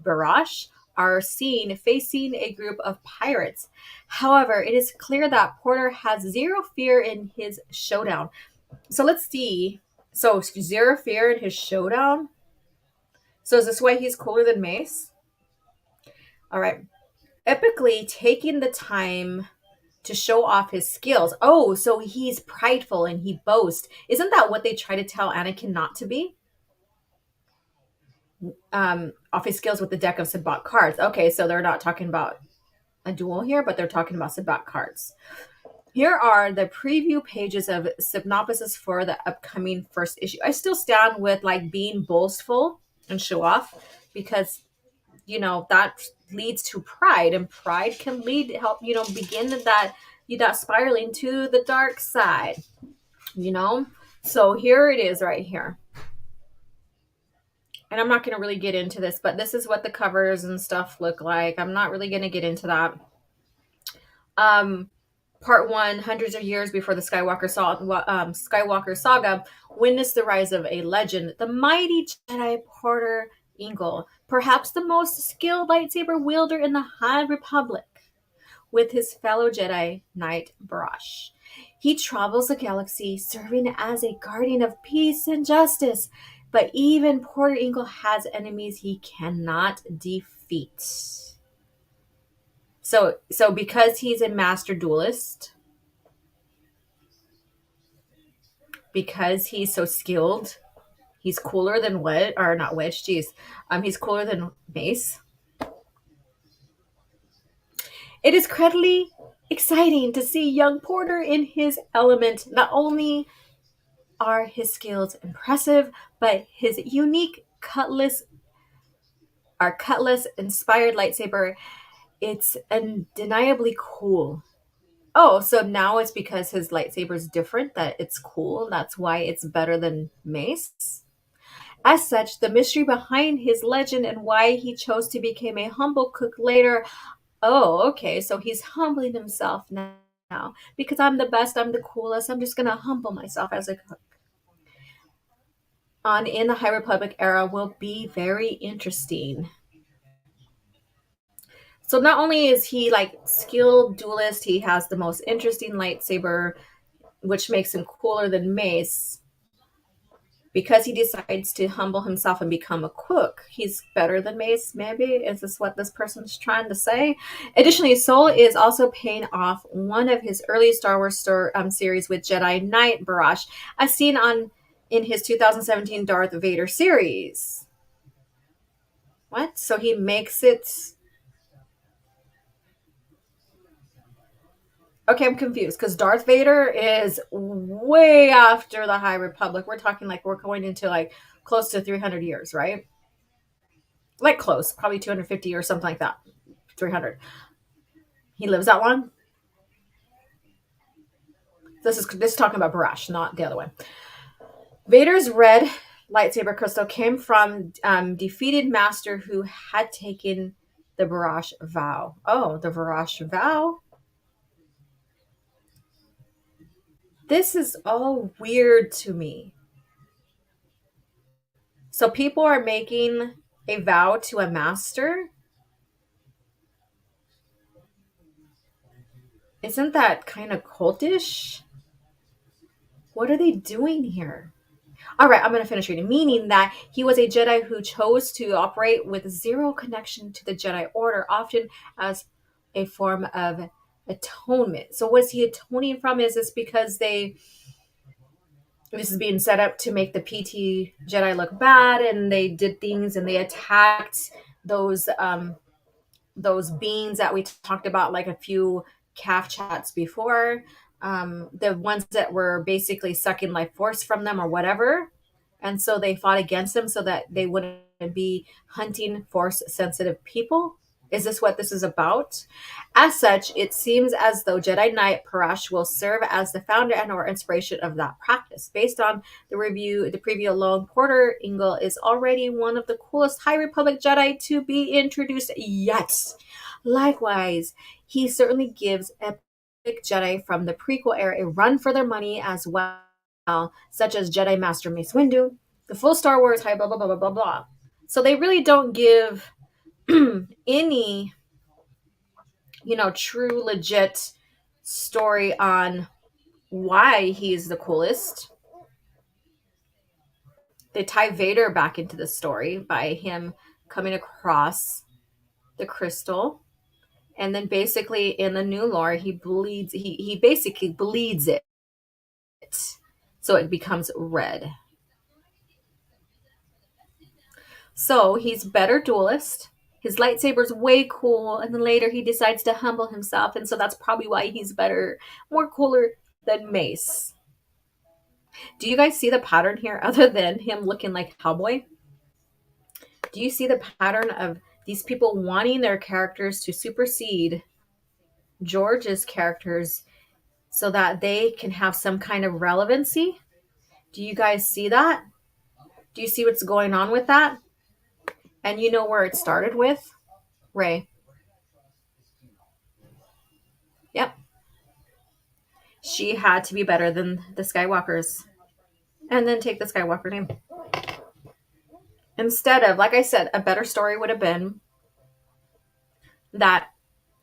Barash are seen facing a group of pirates. However, it is clear that Porter has zero fear in his showdown. So let's see. So zero fear in his showdown. So is this why he's cooler than Mace? All right. Epically taking the time to show off his skills. Oh, so he's prideful and he boasts. Isn't that what they try to tell Anakin not to be? Off his skills with the deck of Sabbat cards. Okay, so they're not talking about a duel here, but they're talking about Sabbat cards. Here are the preview pages of synopsis for the upcoming first issue. I still stand with like being boastful and show off, because that leads to pride, and pride can help begin that spiraling to the dark side. So here it is right here, and I'm not going to really get into this, but this is what the covers and stuff look like. I'm not really going to get into that. Part 1, hundreds of years before the Skywalker saga, witnessed the rise of a legend, the mighty Jedi Porter Engle, perhaps the most skilled lightsaber wielder in the High Republic, with his fellow Jedi Knight Barash. He travels the galaxy serving as a guardian of peace and justice, but even Porter Engle has enemies he cannot defeat. So because he's a master duelist, because he's so skilled, he's cooler than he's cooler than Mace. It is incredibly exciting to see young Porter in his element. Not only are his skills impressive, but his unique cutlass-inspired lightsaber, it's undeniably cool. Oh, so now it's because his lightsaber is different that it's cool. That's why it's better than Mace. As such, the mystery behind his legend and why he chose to become a humble cook later. Oh, okay. So he's humbling himself now. Because I'm the best, I'm the coolest. I'm just going to humble myself as a cook. In the High Republic era will be very interesting. So not only is he like skilled duelist, he has the most interesting lightsaber, which makes him cooler than Mace. Because he decides to humble himself and become a cook, he's better than Mace, maybe? Is this what this person's trying to say? Additionally, Soul is also paying off one of his early Star Wars series with Jedi Knight Barash, as seen in his 2017 Darth Vader series. What? So he makes it... Okay, I'm confused, because Darth Vader is way after the High Republic. We're talking like we're going into like close to 300 years, right? Like close, probably 250 or something like that. 300. He lives that long? This is talking about Barash, not the other one. Vader's red lightsaber crystal came from defeated master who had taken the Barash vow. Oh, the Barash vow? This is all weird to me. So people are making a vow to a master? Isn't that kind of cultish? What are they doing here? All right, I'm going to finish reading. Meaning that he was a Jedi who chose to operate with zero connection to the Jedi Order, often as a form of atonement. So what's he atoning from? Is this because this is being set up to make the PT Jedi look bad, and they did things and they attacked those beings that we talked about like a few CAF chats before, the ones that were basically sucking life force from them or whatever. And so they fought against him so that they wouldn't be hunting force sensitive people. Is this what this is about? As such, it seems as though Jedi Knight Parash will serve as the founder and or inspiration of that practice. Based on the preview alone, Porter Ingle is already one of the coolest High Republic Jedi to be introduced yet. Likewise, he certainly gives epic Jedi from the prequel era a run for their money as well, such as Jedi Master Mace Windu, the full Star Wars high blah blah blah blah blah blah. So they really don't give any, true legit story on why he's the coolest. They tie Vader back into the story by him coming across the crystal. And then basically in the new lore, he basically bleeds it. So it becomes red. So he's better duelist. His lightsaber's way cool, and then later he decides to humble himself, and so that's probably why he's better, more cooler than Mace. Do you guys see the pattern here other than him looking like Hellboy? Do you see the pattern of these people wanting their characters to supersede George's characters so that they can have some kind of relevancy? Do you guys see that? Do you see what's going on with that? And you know where it started with? Rey. Yep. She had to be better than the Skywalkers. And then take the Skywalker name. Instead of, like I said, a better story would have been that,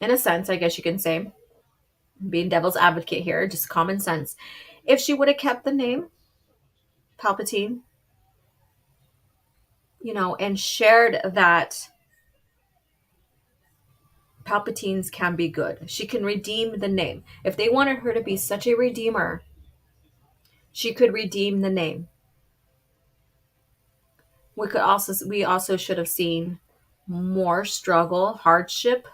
in a sense, I guess you can say, being devil's advocate here, just common sense. If she would have kept the name Palpatine, and shared that Palpatines can be good. She can redeem the name. If they wanted her to be such a redeemer, she could redeem the name. We also should have seen more struggle, hardship,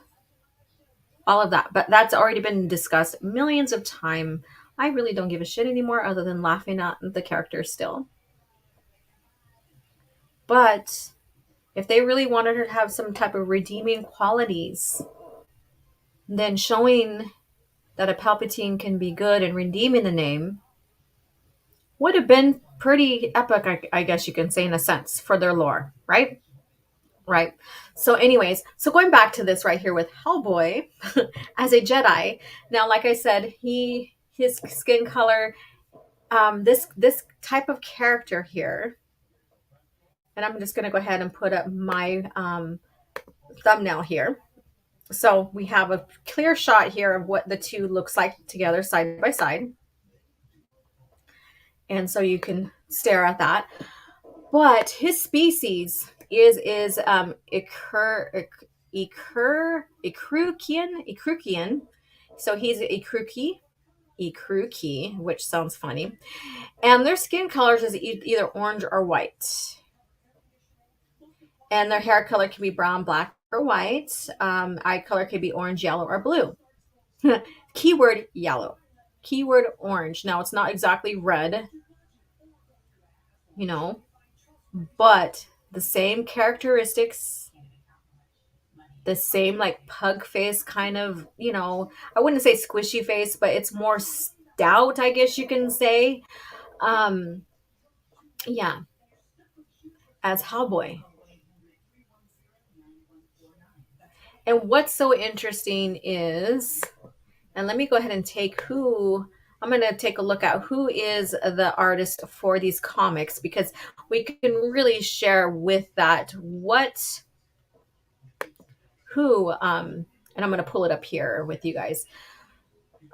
all of that. But that's already been discussed millions of times. I really don't give a shit anymore other than laughing at the character still. But if they really wanted her to have some type of redeeming qualities, then showing that a Palpatine can be good and redeeming the name would have been pretty epic, I guess you can say, in a sense, for their lore, right? Right. So, anyways, going back to this right here with Hellboy as a Jedi. Now, like I said, his skin color, this type of character here, and I'm just going to go ahead and put up my thumbnail here. So we have a clear shot here of what the two looks like together side by side. And so you can stare at that. But his species is Ikrukian. So he's Ikruki, which sounds funny. And their skin colors is either orange or white. And their hair color can be brown, black, or white. Eye color can be orange, yellow, or blue. Keyword yellow. Keyword orange. Now, it's not exactly red, but the same characteristics, the same like pug face kind of, I wouldn't say squishy face, but it's more stout, I guess you can say. Yeah, as Hellboy. And what's so interesting is, and let me go ahead and I'm going to take a look at who is the artist for these comics, because we can really share with that and I'm going to pull it up here with you guys.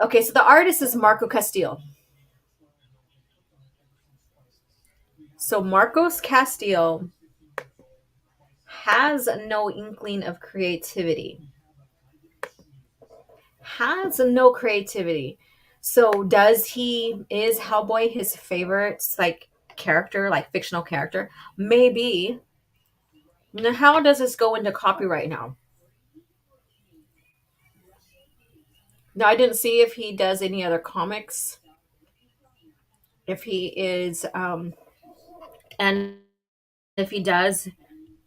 Okay, so the artist is Marco Castillo. So Marcos Castillo has no inkling of creativity. So is Hellboy his favorite character, like fictional character? Maybe. Now, how does this go into copyright now? Now, I didn't see if he does any other comics. If he is And if he does,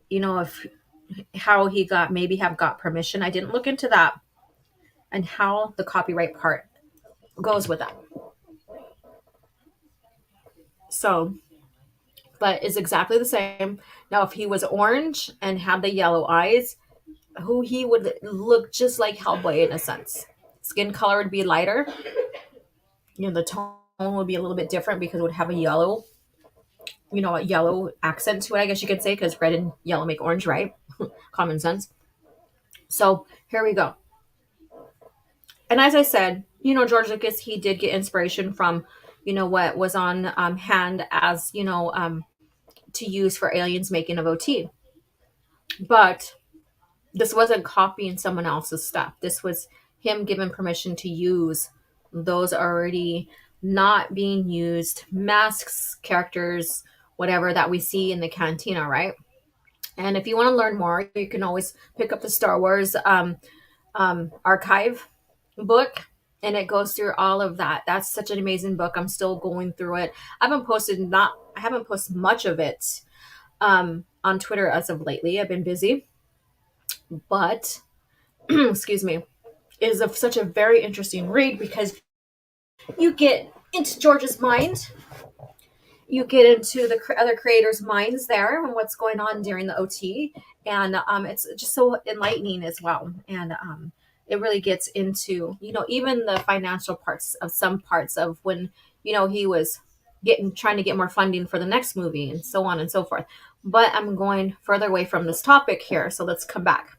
if how he got permission. I didn't look into that and how the copyright part goes with that. So, but it's exactly the same. Now, if he was orange and had the yellow eyes, who he would look just like Hellboy in a sense. Skin color would be lighter. The tone would be a little bit different because it would have a yellow accent to it, I guess you could say, because red and yellow make orange, right? Common sense. So here we go. And as I said, George Lucas, he did get inspiration from, what was on hand as, to use for Aliens making of OT. But this wasn't copying someone else's stuff. This was him given permission to use those already not being used masks, characters, whatever that we see in the cantina, right? And if you want to learn more, you can always pick up the Star Wars archive book, and it goes through all of that. That's such an amazing book. I'm still going through it. I haven't posted much of it on Twitter as of lately. I've been busy, but excuse me, it is such a very interesting read because you get into George's mind, you get into the other creators' minds there and what's going on during the OT, and it's just so enlightening as well. And it really gets into even the financial parts of some parts of when he was trying to get more funding for the next movie and so on and so forth. But I'm going further away from this topic here, so let's come back.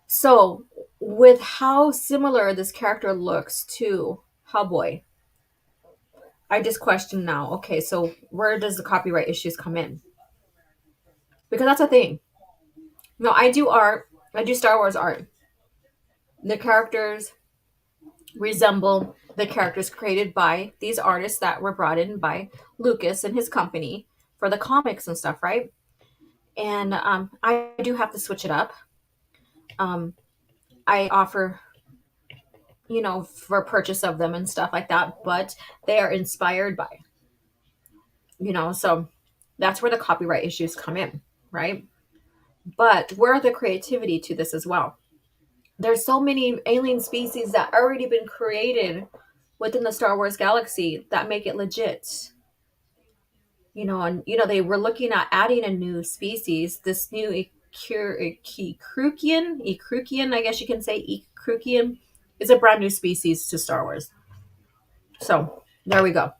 So with how similar this character looks to Hellboy, I just question now, okay, so where does the copyright issues come in? Because that's a thing. I do art. I do Star Wars art. The characters resemble the characters created by these artists that were brought in by Lucas and his company for the comics and stuff, right? And I do have to switch it up. I offer, for purchase of them and stuff like that, but they are inspired by, so that's where the copyright issues come in, right? But where are the creativity to this as well? There's so many alien species that already been created within the Star Wars galaxy that make it legit. And they were looking at adding a new species, this new Ikrukian, I guess you can say Ikrukian is a brand new species to Star Wars. So there we go.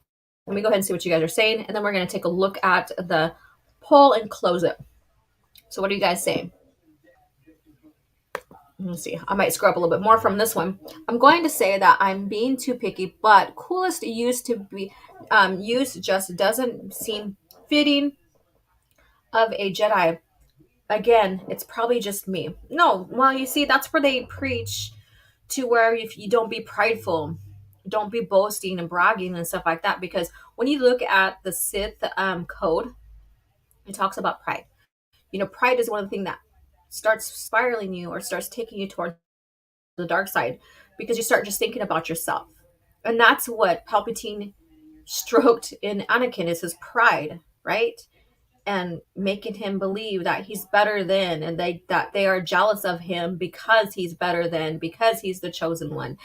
Let me go ahead and see what you guys are saying, and then we're going to take a look at the poll and close it. So what are you guys saying? Let's see. I might scrub a little bit more from this one. I'm going to say that I'm being too picky, but coolest used to be used just doesn't seem fitting of a Jedi. Again, it's probably just me. No, well, you see, that's where they preach to where if you don't be prideful, don't be boasting and bragging and stuff like that. Because when you look at the Sith code, it talks about pride. Pride is one of the things that starts spiraling you or starts taking you towards the dark side because you start just thinking about yourself. And that's what Palpatine stroked in Anakin is his pride, right? And making him believe that he's better than, and that they are jealous of him because he's better than, because he's the chosen one.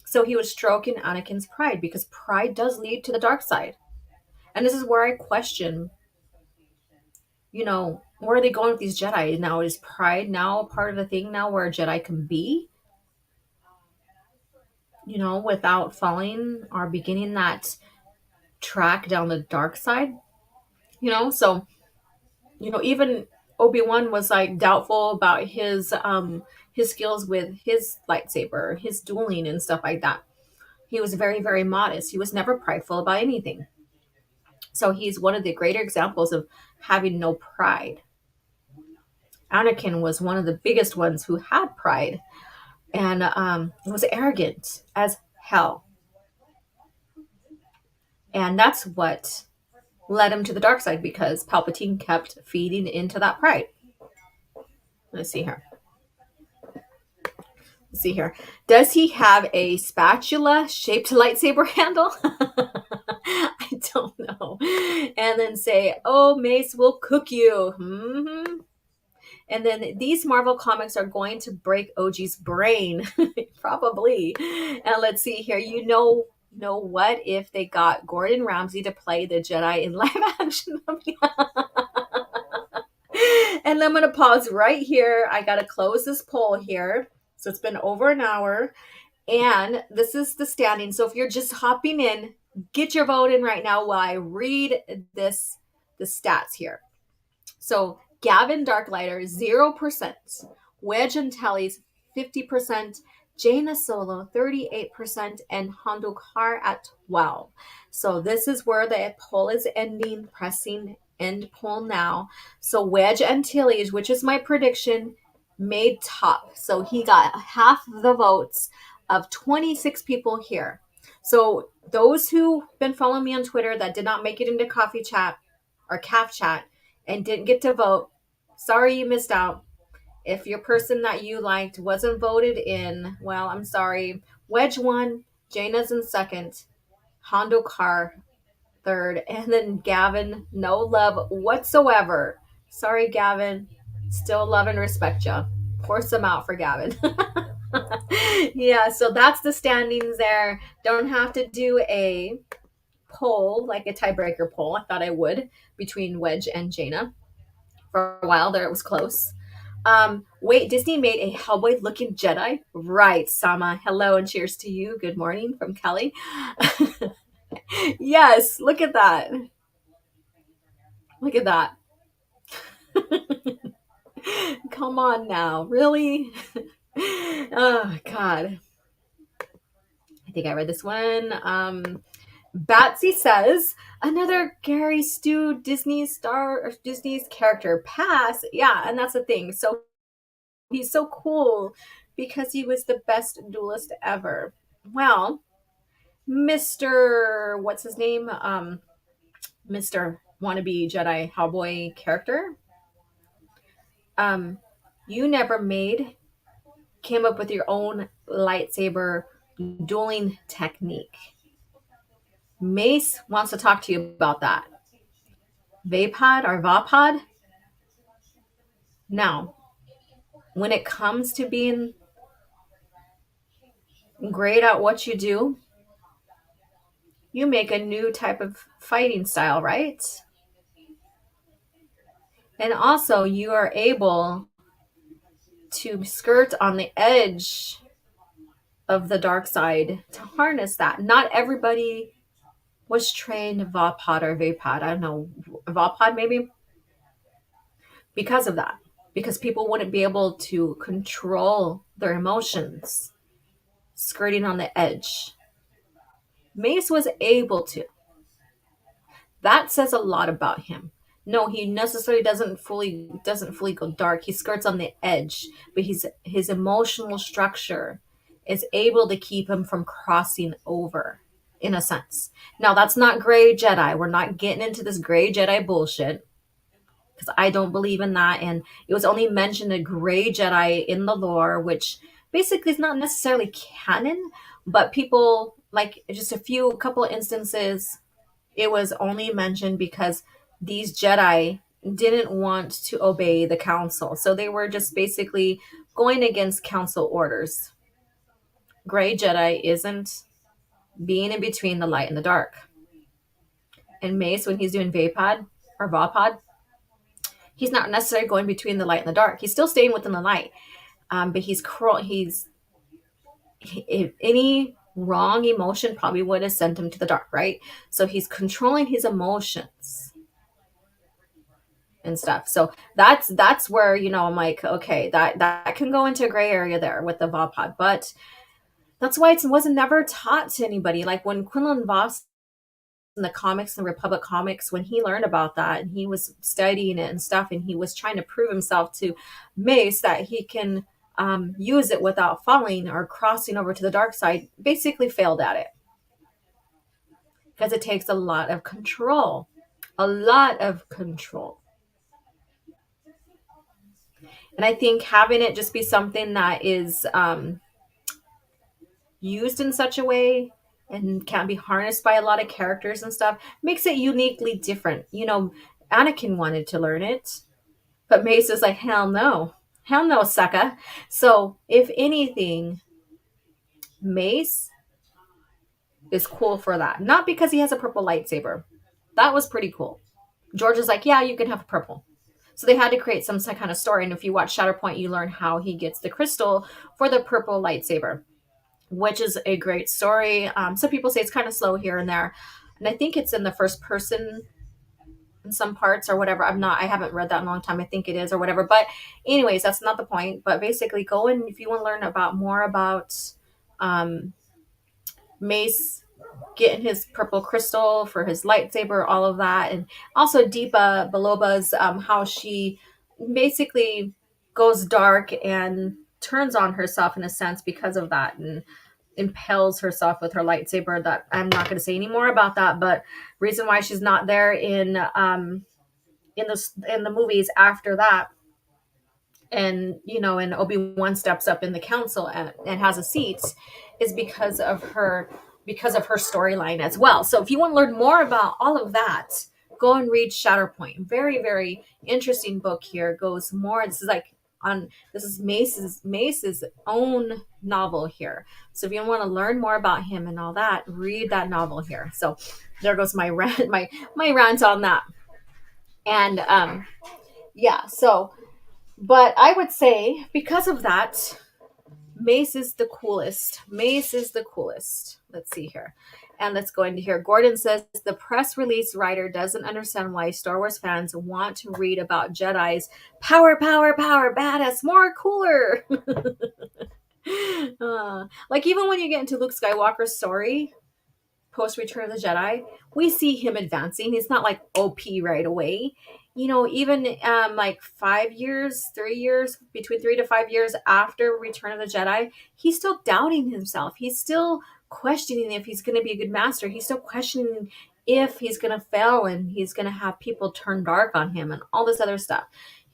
So he was stroking Anakin's pride because pride does lead to the dark side. And this is where I question, where are they going with these Jedi now? Is pride now part of the thing now where a Jedi can be? Without falling or beginning that track down the dark side, so, even Obi-Wan was like doubtful about his skills with his lightsaber, his dueling and stuff like that. He was very, very modest. He was never prideful about anything. So he's one of the greater examples of having no pride. Anakin was one of the biggest ones who had pride and was arrogant as hell. And that's what led him to the dark side because Palpatine kept feeding into that pride. Let's see here. Does he have a spatula shaped lightsaber handle? I don't know. And then say, "Oh, Mace will cook you." And then these Marvel comics are going to break OG's brain, probably. And let's see here. Know what if they got Gordon Ramsay to play the Jedi in live action? And I'm gonna pause right here. I gotta close this poll here. So it's been over an hour, and this is the standing. So if you're just hopping in, get your vote in right now while I read the stats here. So Gavin Darklighter, 0%. Wedge and Telly's 50%. Jaina Solo, 38%. And Hondo Car at 12. So this is where the poll is ending, pressing end poll now. So Wedge Antilles, which is my prediction, made top. So he got half the votes of 26 people here. So those who've been following me on Twitter that did not make it into coffee chat or CAF chat and didn't get to vote, sorry you missed out. If your person that you liked wasn't voted in, well, I'm sorry. Wedge won, Jaina's in second, Hondo Car third, and then Gavin, no love whatsoever. Sorry, Gavin. Still love and respect you. Pour some out for Gavin. Yeah, so that's the standings there. Don't have to do a poll, like a tiebreaker poll. I thought I would between Wedge and Jaina. For a while there, it was close. Wait, Disney made a Hellboy looking Jedi? Right, Sama. Hello and cheers to you. Good morning from Kelly. Yes, look at that. Look at that. Come on now. Really? Oh, God. I think I read this one. Batsy says, another Gary Stu Disney star or Disney's character pass. Yeah, and that's the thing. So he's so cool because he was the best duelist ever. Well, Mr. What's his name? Mr. Wannabe Jedi Hellboy character. You never came up with your own lightsaber dueling technique. Mace wants to talk to you about that. Vapod or Vapod? Now, when it comes to being great at what you do, you make a new type of fighting style, right? And also, you are able to skirt on the edge of the dark side to harness that. Not everybody was trained Vapod or Vapod. I don't know, Vapod maybe? Because of that. Because people wouldn't be able to control their emotions, skirting on the edge. Mace was able to. That says a lot about him. No, he necessarily doesn't fully go dark. He skirts on the edge, but his emotional structure is able to keep him from crossing over, in a sense. Now, that's not gray Jedi. We're not getting into this gray Jedi bullshit, because I don't believe in that. And it was only mentioned a gray Jedi in the lore, which basically is not necessarily canon, but people, like, just a couple of instances, it was only mentioned because these Jedi didn't want to obey the council. So they were just basically going against council orders. Gray Jedi isn't being in between the light and the dark. And Mace, when he's doing Vapod or Vapod, he's not necessarily going between the light and the dark. He's still staying within the light. But if any wrong emotion probably would have sent him to the dark, right? So he's controlling his emotions and stuff. So that's where, I'm like, okay, that can go into a gray area there with the Vapod. But that's why it wasn't never taught to anybody. Like when Quinlan Voss in the comics, the Republic comics, when he learned about that and he was studying it and stuff, and he was trying to prove himself to Mace that he can use it without falling or crossing over to the dark side, basically failed at it. Because it takes a lot of control. A lot of control. And I think having it just be something that is used in such a way and can't be harnessed by a lot of characters and stuff. Makes it uniquely different. Anakin wanted to learn it, but Mace is like, hell no, sucker. So if anything, Mace is cool for that. Not because he has a purple lightsaber. That was pretty cool. George is like, yeah, you can have a purple. So they had to create some kind of story. And if you watch Shatterpoint, you learn how he gets the crystal for the purple lightsaber, which is a great story. Some people say it's kind of slow here and there. And I think it's in the first person in some parts or whatever. I haven't read that in a long time. I think it is or whatever. But anyways, that's not the point. But basically go in if you want to learn about more about um, Mace getting his purple crystal for his lightsaber, all of that. And also Deepa Baloba's how she basically goes dark and turns on herself in a sense because of that and impels herself with her lightsaber. That I'm not going to say any more about that, but reason why she's not there in the movies after that, and and Obi-Wan steps up in the council and has a seat, is because of her storyline as well. So if you want to learn more about all of that, go and read Shatterpoint. Very, very interesting book. Here goes more. This is Mace's own novel here. So if you want to learn more about him and all that, read that novel here. So there goes my rant, my rant on that. And yeah, so but I would say because of that, Mace is the coolest. Mace is the coolest. Let's see here. And let's go into here. Gordon says the press release writer doesn't understand why Star Wars fans want to read about Jedi's power, power, power, badass, more cooler. Like even when you get into Luke Skywalker's story, post Return of the Jedi, we see him advancing. He's not like OP right away. Even like 5 years, 3 years, between 3 to 5 years after Return of the Jedi, he's still doubting himself. He's still questioning if he's going to be a good master. He's still questioning if he's going to fail and he's going to have people turn dark on him and all this other stuff,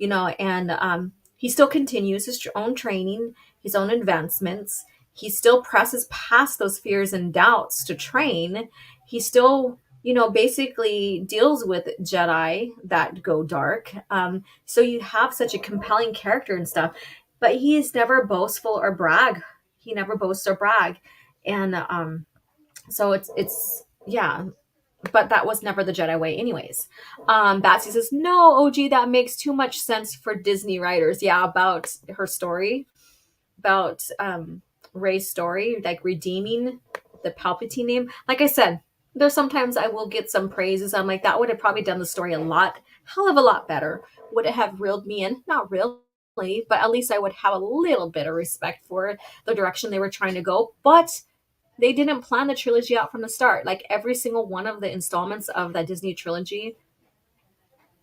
and he still continues his own training, his own advancements. He still presses past those fears and doubts to train. He still, basically deals with Jedi that go dark. So you have such a compelling character and stuff, but he is never boastful or brag. He never boasts or brag. And so it's yeah, but that was never the Jedi way anyways. Batsy says, no, OG, that makes too much sense for Disney writers. Yeah, about her story, about Rey's story, like redeeming the Palpatine name. Like I said, there's sometimes I will get some praises. I'm like, that would have probably done the story hell of a lot better. Would it have reeled me in? Not really, but at least I would have a little bit of respect for the direction they were trying to go. But they didn't plan the trilogy out from the start. Like every single one of the installments of that Disney trilogy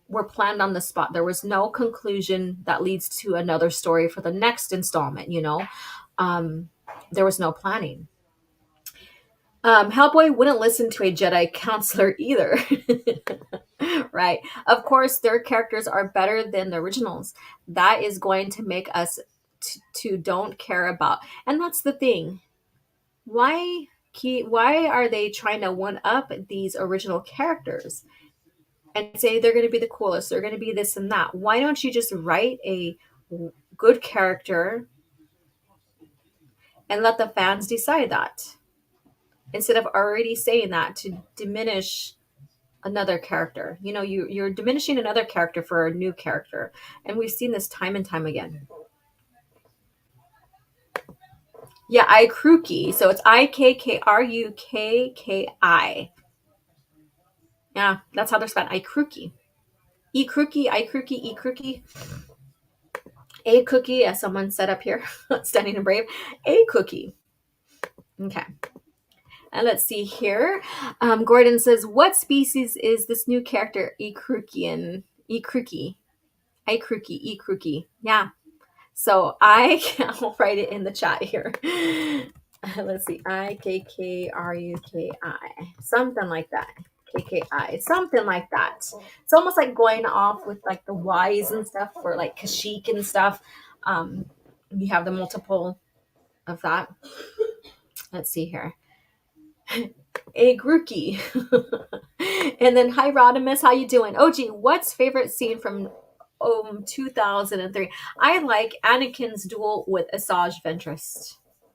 were planned on the spot. There was no conclusion that leads to another story for the next installment. There was no planning. Hellboy wouldn't listen to a Jedi counselor either. Right. Of course, their characters are better than the originals. That is going to make us to don't care about. And that's the thing. Why are they trying to one up these original characters and say they're going to be the coolest, they're going to be this and that? Why don't you just write a good character and let the fans decide that, instead of already saying that to diminish another character? You're diminishing another character for a new character, and we've seen this time and time again. Yeah, Ikruki. So it's Ikkrukki. Yeah, that's how they're spelled. Ikruki. Ikruki. A cookie, as someone said up here, stunning and brave. A cookie. Okay. And let's see here. Gordon says, what species is this new character Ikrukian? Ikruki. Ikruki. Yeah. So I'll write it in the chat here. Let's see. Ikkruki. Something like that. KKI. Something like that. It's almost like going off with like the Y's and stuff for like Kashyyyk and stuff. You have the multiple of that. Let's see here. A Grookey. And then, hi Rodimus, how you doing? OG, what's favorite scene from 2003? I like Anakin's duel with Asajj Ventress.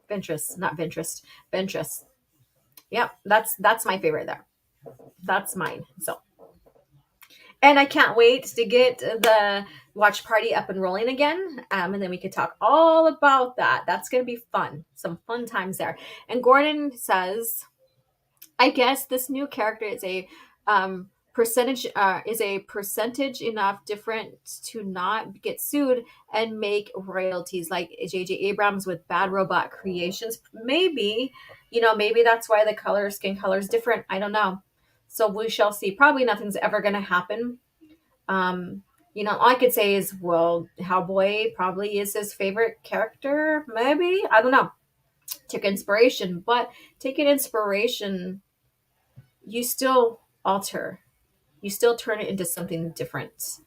Ventress, not Ventress. Ventress. Yep, that's my favorite there. That's mine. So, and I can't wait to get the watch party up and rolling again. And then we could talk all about that. That's going to be fun. Some fun times there. And Gordon says, I guess this new character is a percentage enough different to not get sued and make royalties like J.J. Abrams with Bad Robot Creations. Maybe, maybe that's why the skin color is different. I don't know. So we shall see. Probably nothing's ever going to happen. All I could say is, well, Hellboy probably is his favorite character. Maybe. I don't know. Took inspiration, but taking inspiration, you still alter, you still turn it into something different.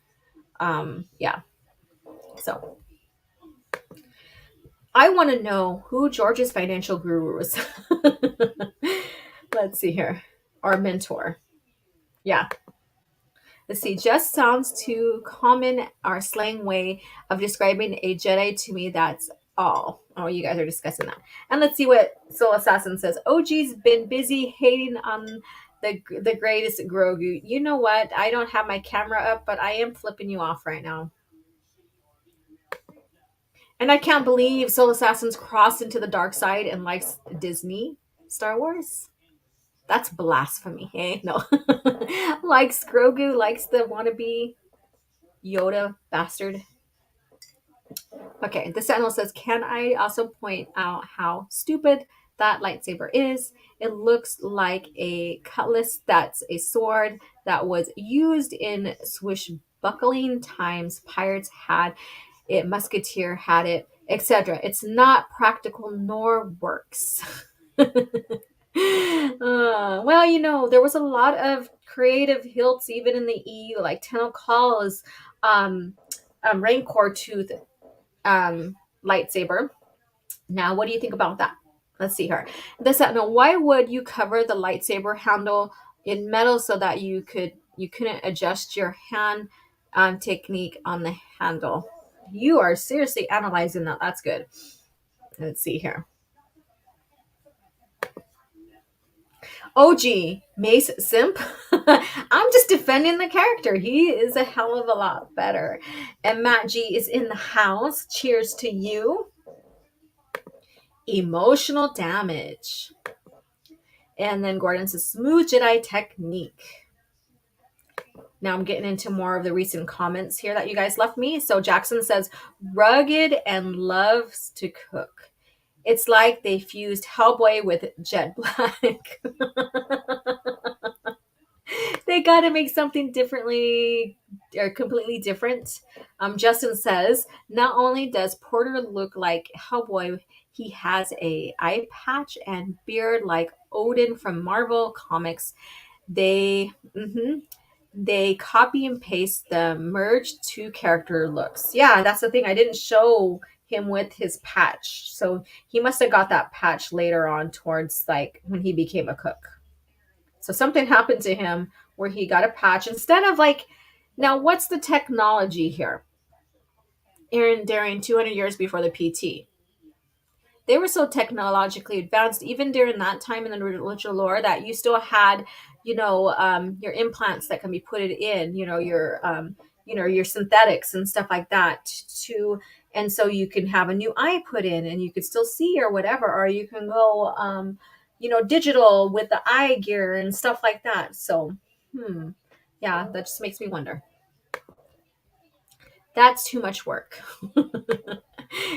Yeah. So I want to know who George's financial guru was. Let's see here. Our mentor. Yeah. Let's see. Just sounds too common, our slang way of describing a Jedi to me. That's all. Oh, you guys are discussing that. And let's see what Soul Assassin says. OG's been busy hating on the greatest Grogu. You know what? I don't have my camera up, but I am flipping you off right now. And I can't believe Soul Assassin's crossed into the dark side and likes Disney Star Wars. That's blasphemy, hey? No. Likes Grogu, likes the wannabe Yoda bastard. Okay, the Sentinel says, can I also point out how stupid that lightsaber is? It looks like a cutlass that's a sword that was used in swashbuckling times. Pirates had it, musketeer had it, etc. It's not practical nor works. There was a lot of creative hilts even in the EU, like Tenno Call's Rancor Tooth lightsaber. Now, what do you think about that? Let's see here. Why would you cover the lightsaber handle in metal so that you couldn't adjust your hand technique on the handle? You are seriously analyzing that. That's good. Let's see here. OG Mace Simp. I'm just defending the character. He is a hell of a lot better. And Matt G is in the house. Cheers to you. Emotional damage. And then Gordon says smooth Jedi technique. Now I'm getting into more of the recent comments here that you guys left me. So Jackson says rugged and loves to cook. It's like they fused Hellboy with Jet Black. They got to make something differently or completely different. Justin says, not only does Porter look like Hellboy, he has a eye patch and beard like Odin from Marvel Comics. They copy and paste the merged two character looks. Yeah, that's the thing. I didn't show him with his patch. So he must have got that patch later on towards like when he became a cook. So something happened to him where he got a patch instead of like, now what's the technology here? During 200 years before the PT. They were so technologically advanced, even during that time in the religious lore, that you still had, your implants that can be put in, your synthetics and stuff like that and so you can have a new eye put in and you could still see or whatever, or you can go, digital with the eye gear and stuff like that. So, yeah, that just makes me wonder. That's too much work.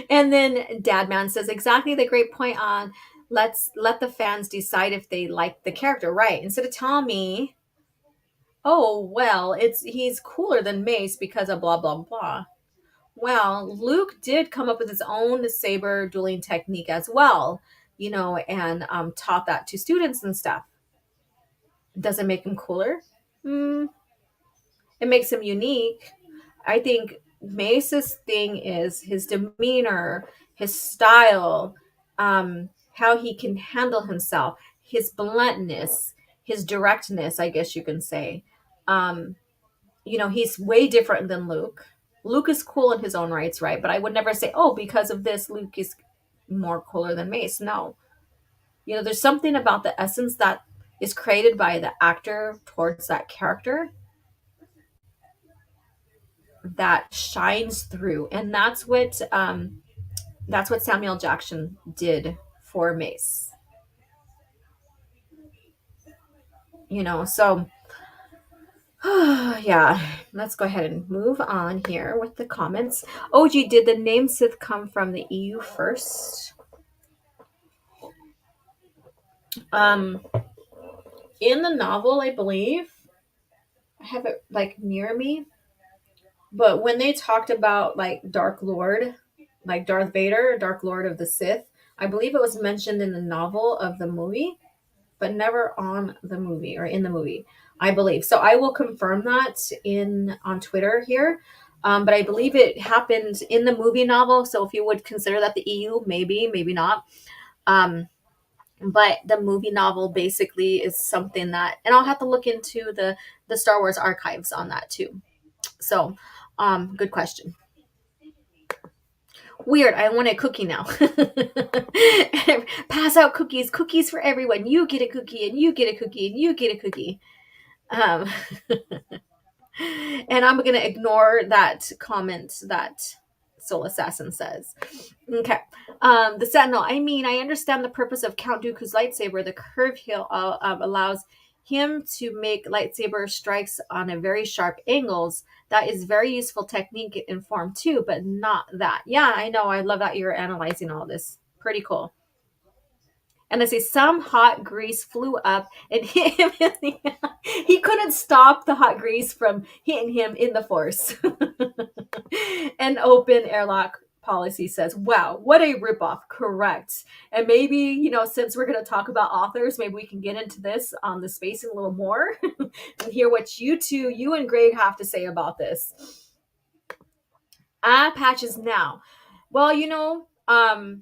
And then Dadman says exactly the great point on let's let the fans decide if they like the character, right? Instead of telling me, oh well, he's cooler than Mace because of blah blah blah. Well, Luke did come up with his own saber dueling technique as well, and taught that to students and stuff. Does it make him cooler? It makes him unique. I think Mace's thing is his demeanor, his style, how he can handle himself. his bluntness, his directness, I guess you can say. Um, he's way different than Luke. Luke is cool in his own rights, right? But I would never say, oh, because of this, Luke is more cooler than Mace. No. There's something about the essence that is created by the actor towards that character that shines through. And that's what Samuel Jackson did for Mace. So yeah, let's go ahead and move on here with the comments. OG, did the name Sith come from the EU first? Um, in the novel, I believe, I have it like near me, but when they talked about like Dark Lord, like Darth Vader, Dark Lord of the Sith, I believe it was mentioned in the novel of the movie, but never on the movie or in the movie, I believe. So I will confirm that on Twitter here. But I believe it happened in the movie novel. So if you would consider that the EU, maybe not. Um, but the movie novel basically is something that, and I'll have to look into the Star Wars archives on that too. So, good question. Weird. I want a cookie now. Pass out cookies for everyone. You get a cookie, and you get a cookie, and you get a cookie. Um, and I'm gonna ignore that comment that Soul Assassin says. Okay. The Sentinel. I mean, I understand the purpose of Count Dooku's lightsaber. The curve heel allows him to make lightsaber strikes on a very sharp angles. That is very useful technique in form too, but not that. Yeah, I know. I love that you're analyzing all this. Pretty cool. And they say some hot grease flew up and hit him in the he couldn't stop the hot grease from hitting him in the force. An open airlock policy says, wow, what a ripoff. Correct. And maybe, since we're going to talk about authors, maybe we can get into this on the spacing a little more and hear what you and Greg have to say about this. Patches now. Well, Isani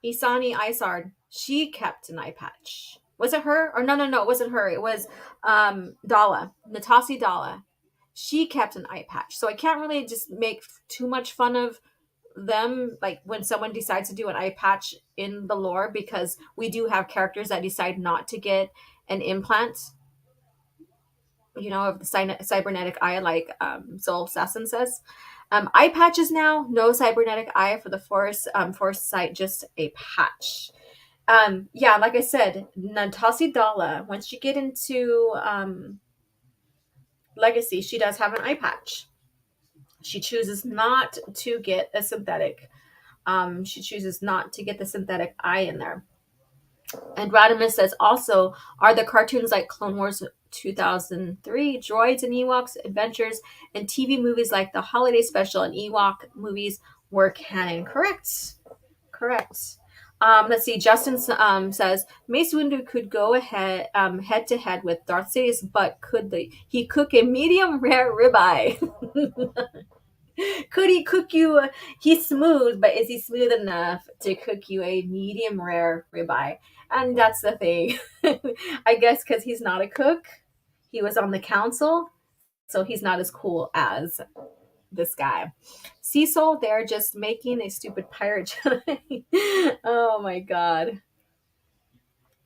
Isard, she kept an eye patch. Was it her? Or no, it wasn't her. It was Dala, Natasi Dala. She kept an eye patch. So I can't really just make too much fun of them, like when someone decides to do an eye patch in the lore, because we do have characters that decide not to get an implant, of the cybernetic eye, like Soul Assassin says. Eye patches now, no cybernetic eye for the force sight, just a patch. Yeah, like I said, Natasi Dala, once you get into Legacy, she does have an eye patch. She chooses not to get a synthetic. She chooses not to get the synthetic eye in there. And Radimus says also, are the cartoons like Clone Wars 2003, Droids and Ewoks Adventures, and TV movies like the Holiday Special and Ewok movies were canon? Correct. Let's see. Justin says Mace Windu could go head to head with Darth Sidious, but could he cook a medium rare ribeye? Could he cook you? He's smooth, but is he smooth enough to cook you a medium rare ribeye? And that's the thing. I guess because he's not a cook, he was on the council, so he's not as cool as this guy. Cecil, they're just making a stupid pirate Jedi. Oh my god.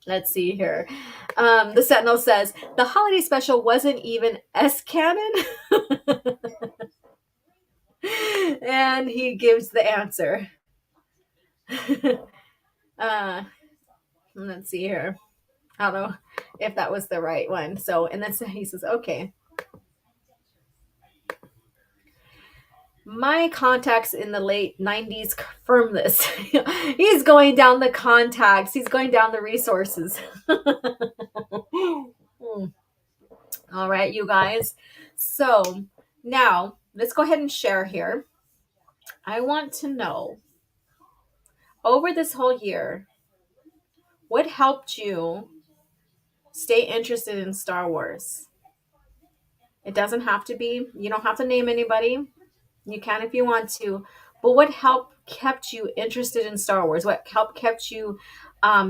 Let's see here. The Sentinel says the holiday special wasn't even S canon. And he gives the answer. Let's see here. I don't know if that was the right one. So, and then he says, okay. My contacts in the late 90s confirm this. He's going down the contacts. He's going down the resources. All right, you guys. So now let's go ahead and share here. I want to know, over this whole year, what helped you stay interested in Star Wars? It doesn't have to be, you don't have to name anybody. You can if you want to. But what kept you interested in Star Wars? What kept you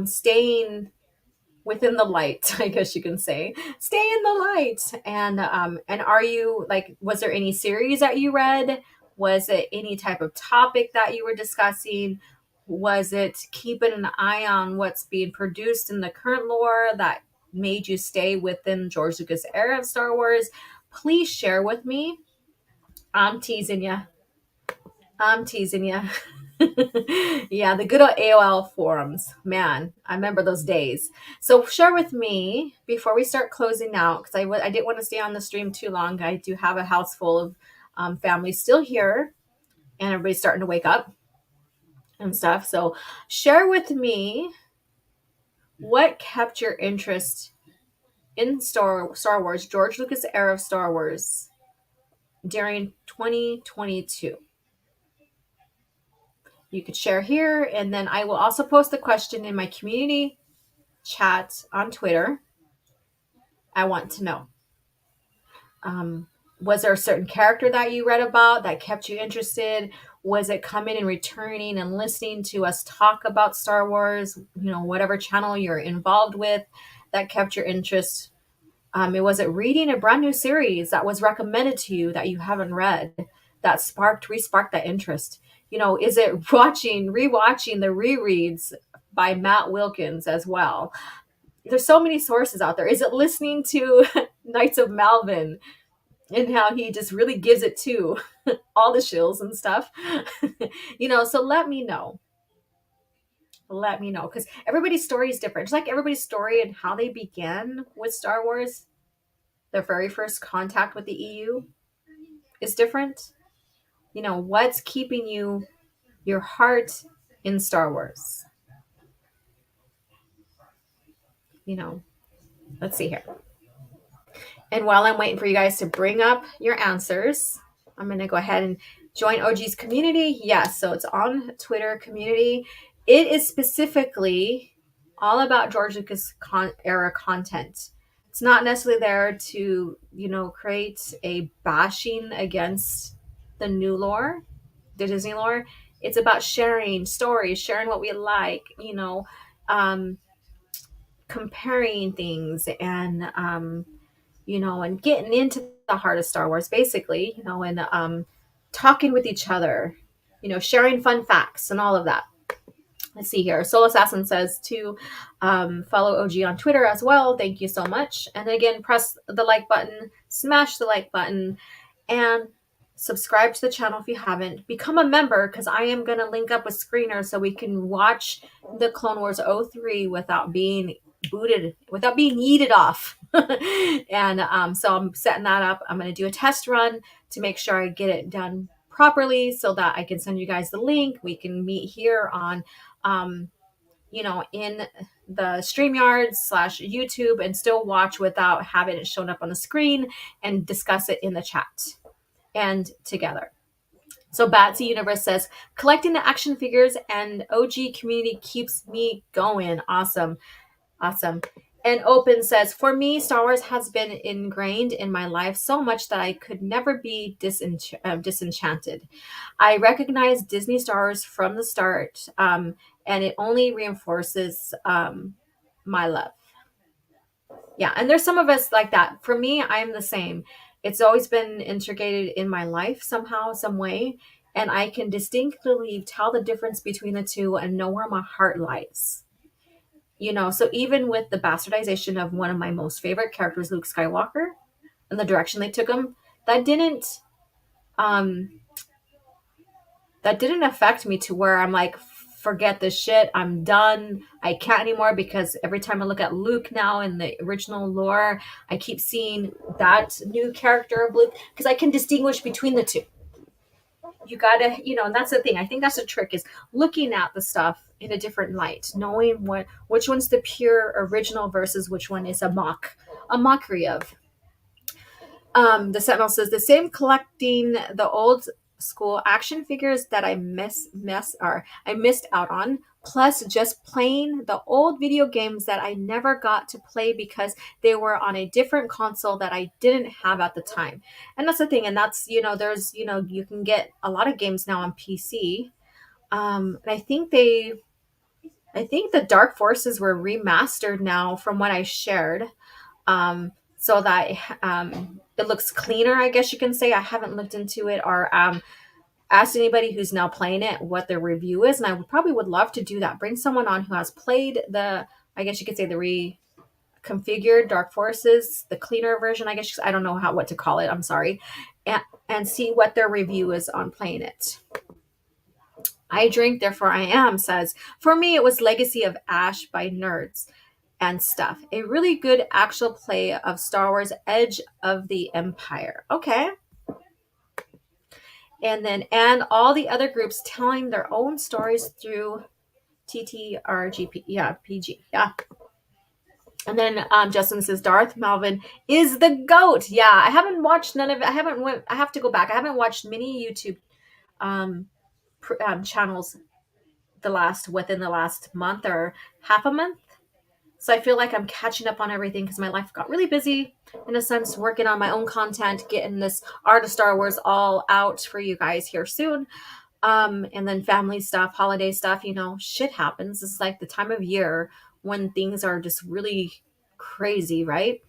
staying within the light, I guess you can say. Stay in the light. And are you like, was there any series that you read? Was it any type of topic that you were discussing? Was it keeping an eye on what's being produced in the current lore that made you stay within George Lucas era of Star Wars? Please share with me. I'm teasing you. I'm teasing you. Yeah, the good old AOL forums. Man, I remember those days. So share with me before we start closing out, because I didn't want to stay on the stream too long. I do have a house full of families still here, and everybody's starting to wake up and stuff. So share with me what kept your interest in Star Wars, George Lucas era of Star Wars during 2022. You could share here, and then I will also post the question in my community chat on Twitter. I want to know. Was there a certain character that you read about that kept you interested? Was it coming and returning and listening to us talk about Star Wars, whatever channel you're involved with that kept your interest? Was it reading a brand new series that was recommended to you that you haven't read that re-sparked that interest? Is it rewatching the rereads by Matt Wilkins as well? There's so many sources out there. Is it listening to Knights of Malvin and how he just really gives it to all the shills and stuff? So let me know. Let me know, because everybody's story is different. Just like everybody's story and how they began with Star Wars, their very first contact with the EU is different. What's keeping your heart in Star Wars? Let's see here. And while I'm waiting for you guys to bring up your answers, I'm going to go ahead and join OG's community. Yes, so it's on Twitter community. It is specifically all about George Lucas era content. It's not necessarily there to, create a bashing against the new lore, the Disney lore. It's about sharing stories, sharing what we like, comparing things, and and getting into the heart of Star Wars, basically, and talking with each other, sharing fun facts and all of that. Let's see here. Soul Assassin says to follow OG on Twitter as well. Thank you so much. And then again, press the like button, smash the like button, and subscribe to the channel if you haven't. Become a member, because I am going to link up with Screener so we can watch the Clone Wars 03 without being yeeted off. And so I'm setting that up. I'm going to do a test run to make sure I get it done properly so that I can send you guys the link. We can meet here on in the StreamYard / YouTube and still watch without having it shown up on the screen, and discuss it in the chat and together. So Batsy Universe says, collecting the action figures and OG community keeps me going. Awesome. And Open says, for me, Star Wars has been ingrained in my life so much that I could never be disenchanted. I recognize Disney stars from the start, and it only reinforces my love. Yeah, and there's some of us like that. For me, I'm the same. It's always been integrated in my life somehow, some way, and I can distinctly tell the difference between the two and know where my heart lies. So even with the bastardization of one of my most favorite characters, Luke Skywalker, and the direction they took him, that didn't affect me to where I'm like, forget this shit, I'm done, I can't anymore, because every time I look at Luke now in the original lore, I keep seeing that new character of Luke, because I can distinguish between the two. You gotta, and that's the thing. I think that's the trick, is looking at the stuff in a different light, knowing which one's the pure original versus which one is a mockery of. The Sentinel says, the same, collecting the old school action figures that I missed out on, plus just playing the old video games that I never got to play because they were on a different console that I didn't have at the time. And that's the thing. And that's, there's, you can get a lot of games now on PC. And I think I think the Dark Forces were remastered now from what I shared. So that it looks cleaner, I guess you can say. I haven't looked into it or asked anybody who's now playing it what their review is, and I would probably would love to do that. Bring someone on who has played the, I guess you could say, the reconfigured Dark Forces, the cleaner version. I guess I don't know how what to call it. I'm sorry, and see what their review is on playing it. I drink, therefore I am says, for me, it was Legacy of Ash by Nerds and Stuff. A really good actual play of Star Wars Edge of the Empire. Okay. And all the other groups telling their own stories through TTRGP. Yeah, PG. Yeah. And then Justin says Darth Malvin is the goat. Yeah, I haven't watched none of it. I have to go back. I haven't watched many YouTube um, channels within the last month or half a month. So I feel like I'm catching up on everything because my life got really busy in a sense, working on my own content, getting this Art of Star Wars all out for you guys here soon. And then family stuff, holiday stuff, shit happens. It's like the time of year when things are just really crazy, right?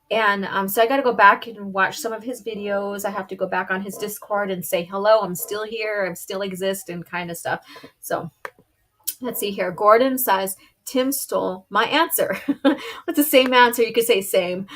And so I got to go back and watch some of his videos. I have to go back on his Discord and say hello. I'm still here. I still exist and kind of stuff. So let's see here. Gordon says, Tim stole my answer. It's the same answer. You could say same.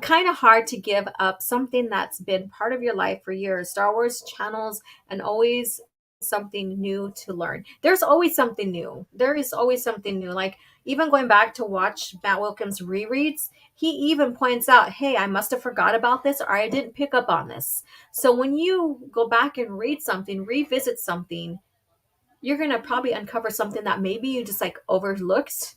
Kind of hard to give up something that's been part of your life for years. Star Wars channels and always something new to learn. There's always something new. There is always something new. Like even going back to watch Matt Wilkins rereads, he even points out, hey, I must have forgot about this or I didn't pick up on this. So when you go back and read something, revisit something, you're going to probably uncover something that maybe you just like overlooked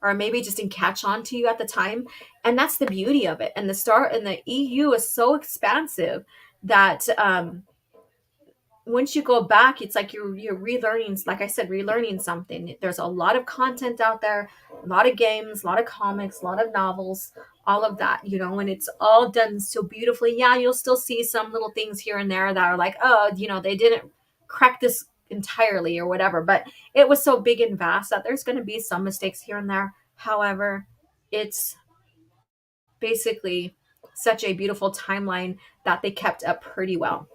or maybe just didn't catch on to you at the time. And that's the beauty of it. And the EU is so expansive that once you go back, it's like you're relearning, like I said, relearning something. There's a lot of content out there, a lot of games, a lot of comics, a lot of novels, all of that, and it's all done so beautifully. Yeah, you'll still see some little things here and there that are like, oh, they didn't crack this entirely or whatever, but it was so big and vast that there's going to be some mistakes here and there. However, it's basically such a beautiful timeline that they kept up pretty well.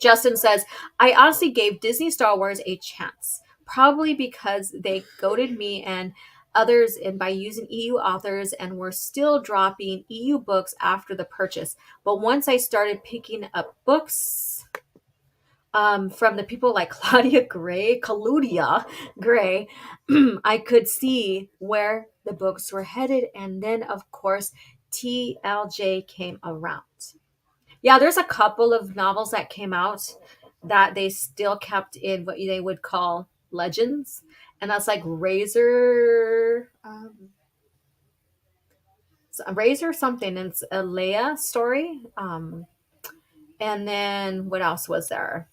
Justin says, I honestly gave Disney Star Wars a chance, probably because they goaded me and others in by using EU authors and were still dropping EU books after the purchase. But once I started picking up books from the people like Claudia Gray, I could see where the books were headed. And then, of course, TLJ came around. Yeah, there's a couple of novels that came out that they still kept in what they would call legends, and that's like Razor something. And it's a Leia story. And then what else was there?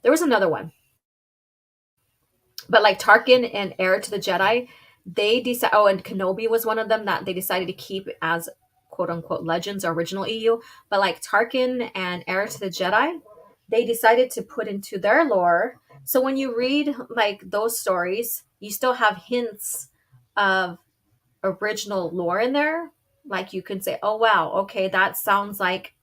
There was another one, but like Tarkin and Heir to the Jedi, they decide. Oh, and Kenobi was one of them that they decided to keep as quote unquote legends or original EU. But like Tarkin and Heir to the Jedi, they decided to put into their lore. So when you read like those stories, you still have hints of original lore in there. Like you can say, oh wow, okay, that sounds like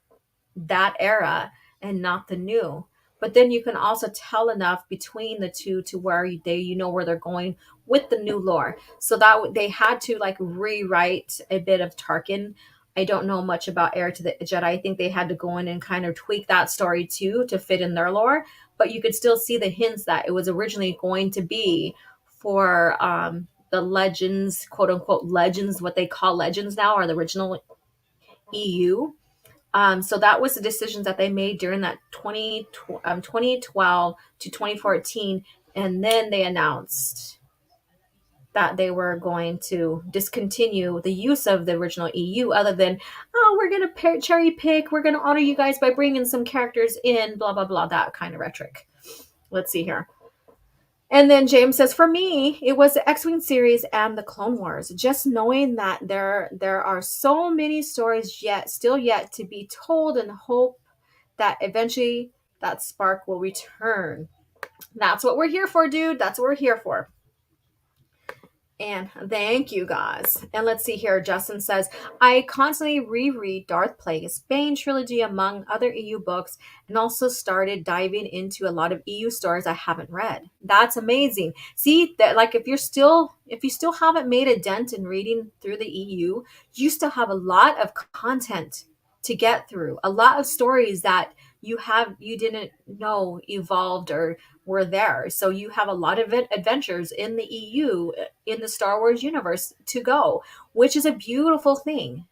that era and not the new. But then you can also tell enough between the two to where you know where they're going with the new lore. So that they had to like rewrite a bit of Tarkin. I don't know much about Heir to the Jedi. I think they had to go in and kind of tweak that story too to fit in their lore. But you could still see the hints that it was originally going to be for the legends, quote unquote legends, what they call legends now, are the original EU. So that was the decisions that they made during that 2012 to 2014. And then they announced that they were going to discontinue the use of the original EU, other than, oh, we're going to cherry pick. We're going to honor you guys by bringing some characters in, blah, blah, blah, that kind of rhetoric. Let's see here. And then James says, for me, it was the X-Wing series and the Clone Wars. Just knowing that there are so many stories still yet to be told, and hope that eventually that spark will return. That's what we're here for, dude. That's what we're here for. And thank you guys. And let's see here. Justin says, I constantly reread Darth Plagueis Bane trilogy among other EU books, and also started diving into a lot of EU stories I haven't read. That's amazing. See that, like, if you still haven't made a dent in reading through the EU, you still have a lot of content to get through. A lot of stories that you didn't know evolved or were there. So you have a lot of adventures in the EU, in the Star Wars universe to go, which is a beautiful thing.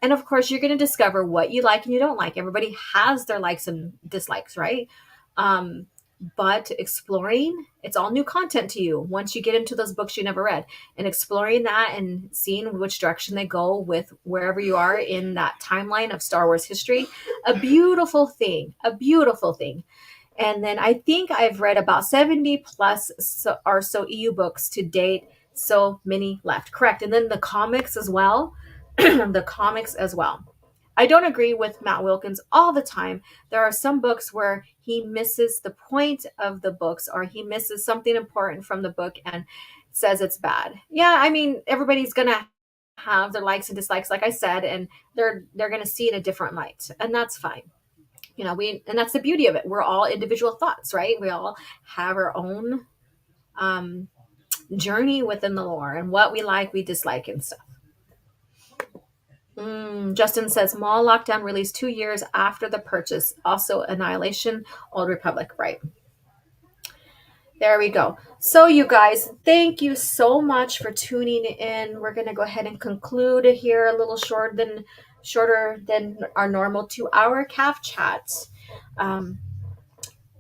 And of course, you're going to discover what you like and you don't like. Everybody has their likes and dislikes, right? Um, but exploring, it's all new content to you once you get into those books you never read, and exploring that and seeing which direction they go with wherever you are in that timeline of Star Wars history. A beautiful thing, a beautiful thing. And then I think I've read about 70 plus or so EU books to date. So many left. Correct. And then the comics as well. The comics as well. I don't agree with Matt Wilkins all the time. There are some books where he misses the point of the books, or he misses something important from the book and says it's bad. Yeah, I mean, everybody's going to have their likes and dislikes, like I said, and they're going to see it in a different light, and that's fine. And that's the beauty of it. We're all individual thoughts, right? We all have our own um, journey within the lore and what we like, we dislike, and stuff. Justin says Mall Lockdown released 2 years after the purchase. Also, Annihilation, Old Republic, right? There we go. So, you guys, thank you so much for tuning in. We're going to go ahead and conclude here a little shorter than our normal 2-hour CAF chat.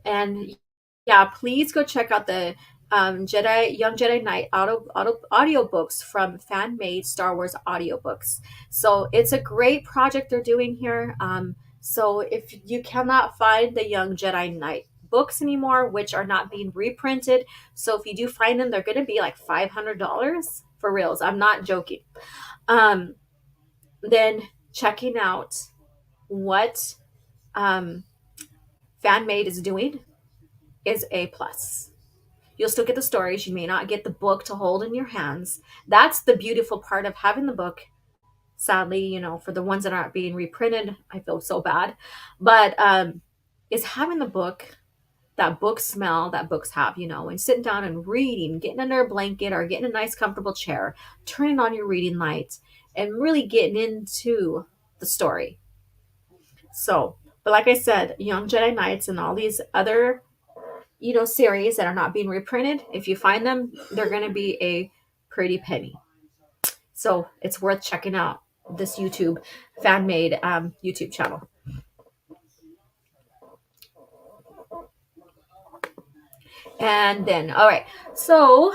And yeah, please go check out the Young Jedi Knight audiobooks from Fan Made Star Wars audiobooks. So it's a great project they're doing here. So if you cannot find the Young Jedi Knight books anymore, which are not being reprinted, so if you do find them, they're going to be like $500 for reals. I'm not joking. Then checking out what Fan Made is doing is A plus. You'll still get the stories. You may not get the book to hold in your hands. That's the beautiful part of having the book. Sadly, for the ones that aren't being reprinted, I feel so bad. But is having the book, that book smell that books have, and sitting down and reading, getting under a blanket or getting a nice comfortable chair, turning on your reading light, and really getting into the story. So, but like I said, Young Jedi Knights and all these other series that are not being reprinted, if you find them, they're going to be a pretty penny. So it's worth checking out this YouTube fan made YouTube channel. And then, all right, so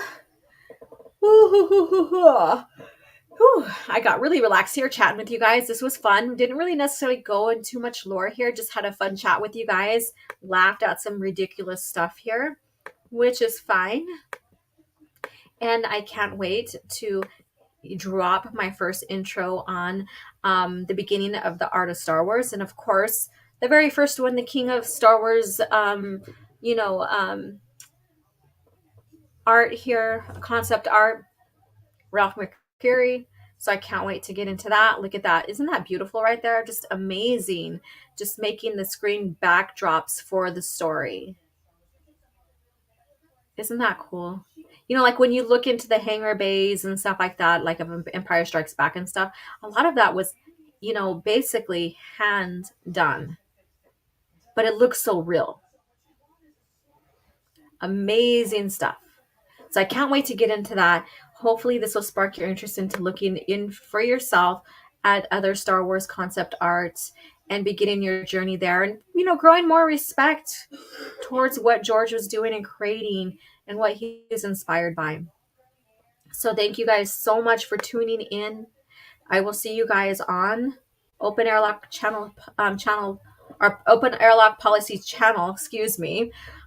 I got really relaxed here chatting with you guys. This was fun. Didn't really necessarily go into much lore here. Just had a fun chat with you guys. Laughed at some ridiculous stuff here, which is fine. And I can't wait to drop my first intro on the beginning of the art of Star Wars. And of course, the very first one, the King of Star Wars, art here, concept art, Ralph McQuarrie. So I can't wait to get into that. Look at that. Isn't that beautiful right there? Just amazing. Just making the screen backdrops for the story. Isn't that cool? Like when you look into the hangar bays and stuff like that, like of Empire Strikes Back and stuff, a lot of that was, basically hand done. But it looks so real. Amazing stuff. So I can't wait to get into that. Hopefully this will spark your interest into looking in for yourself at other Star Wars concept art and beginning your journey there, and growing more respect towards what George was doing and creating and what he was inspired by. So thank you guys so much for tuning in. I will see you guys on Open Airlock channel or Open Airlock Policy channel,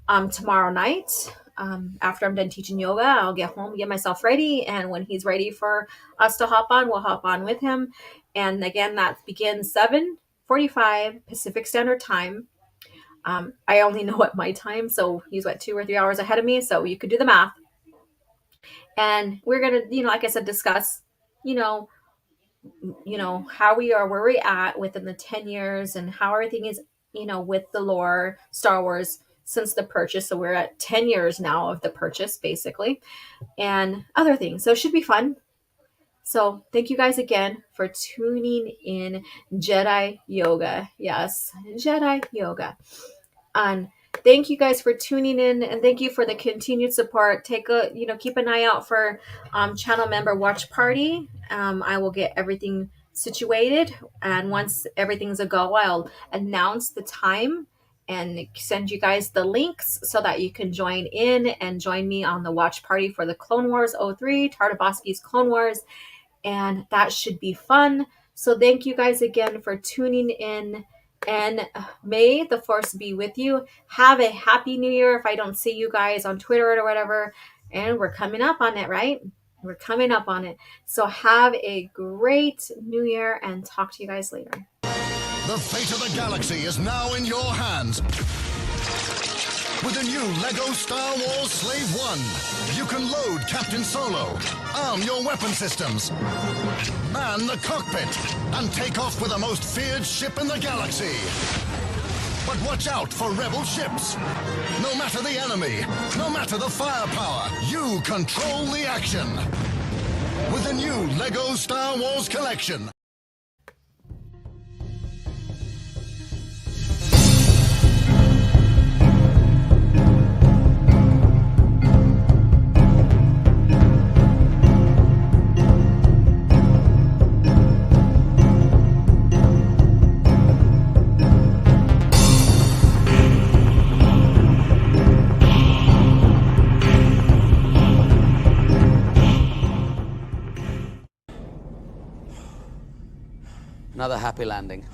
tomorrow night. After I'm done teaching yoga, I'll get home, get myself ready, and when he's ready for us to hop on, we'll hop on with him. And again, that begins 7:45 Pacific Standard Time. I only know at my time, so he's what, 2 or 3 hours ahead of me. So you could do the math. And we're gonna, like I said, discuss, you know, how we are, where we're at within the 10 years, and how everything is, with the lore, Star Wars since the purchase. So we're at 10 years now of the purchase, basically, and other things. So it should be fun. So thank you guys again for tuning in. Jedi yoga, yes, Jedi yoga. And thank you guys for tuning in, and thank you for the continued support. Keep an eye out for channel member watch party. I will get everything situated, and once everything's a go, I'll announce the time and send you guys the links so that you can join in and join me on the watch party for the Clone Wars 03, Tartakovsky's Clone Wars, and that should be fun. So thank you guys again for tuning in, and may the force be with you. Have a happy new year if I don't see you guys on Twitter or whatever. And we're coming up on it, right? We're coming up on it. So have a great new year, and talk to you guys later. The fate of the galaxy is now in your hands. With the new LEGO Star Wars Slave One, you can load Captain Solo, arm your weapon systems, man the cockpit, and take off with the most feared ship in the galaxy. But watch out for rebel ships. No matter the enemy, no matter the firepower, you control the action. With the new LEGO Star Wars collection. Another happy landing.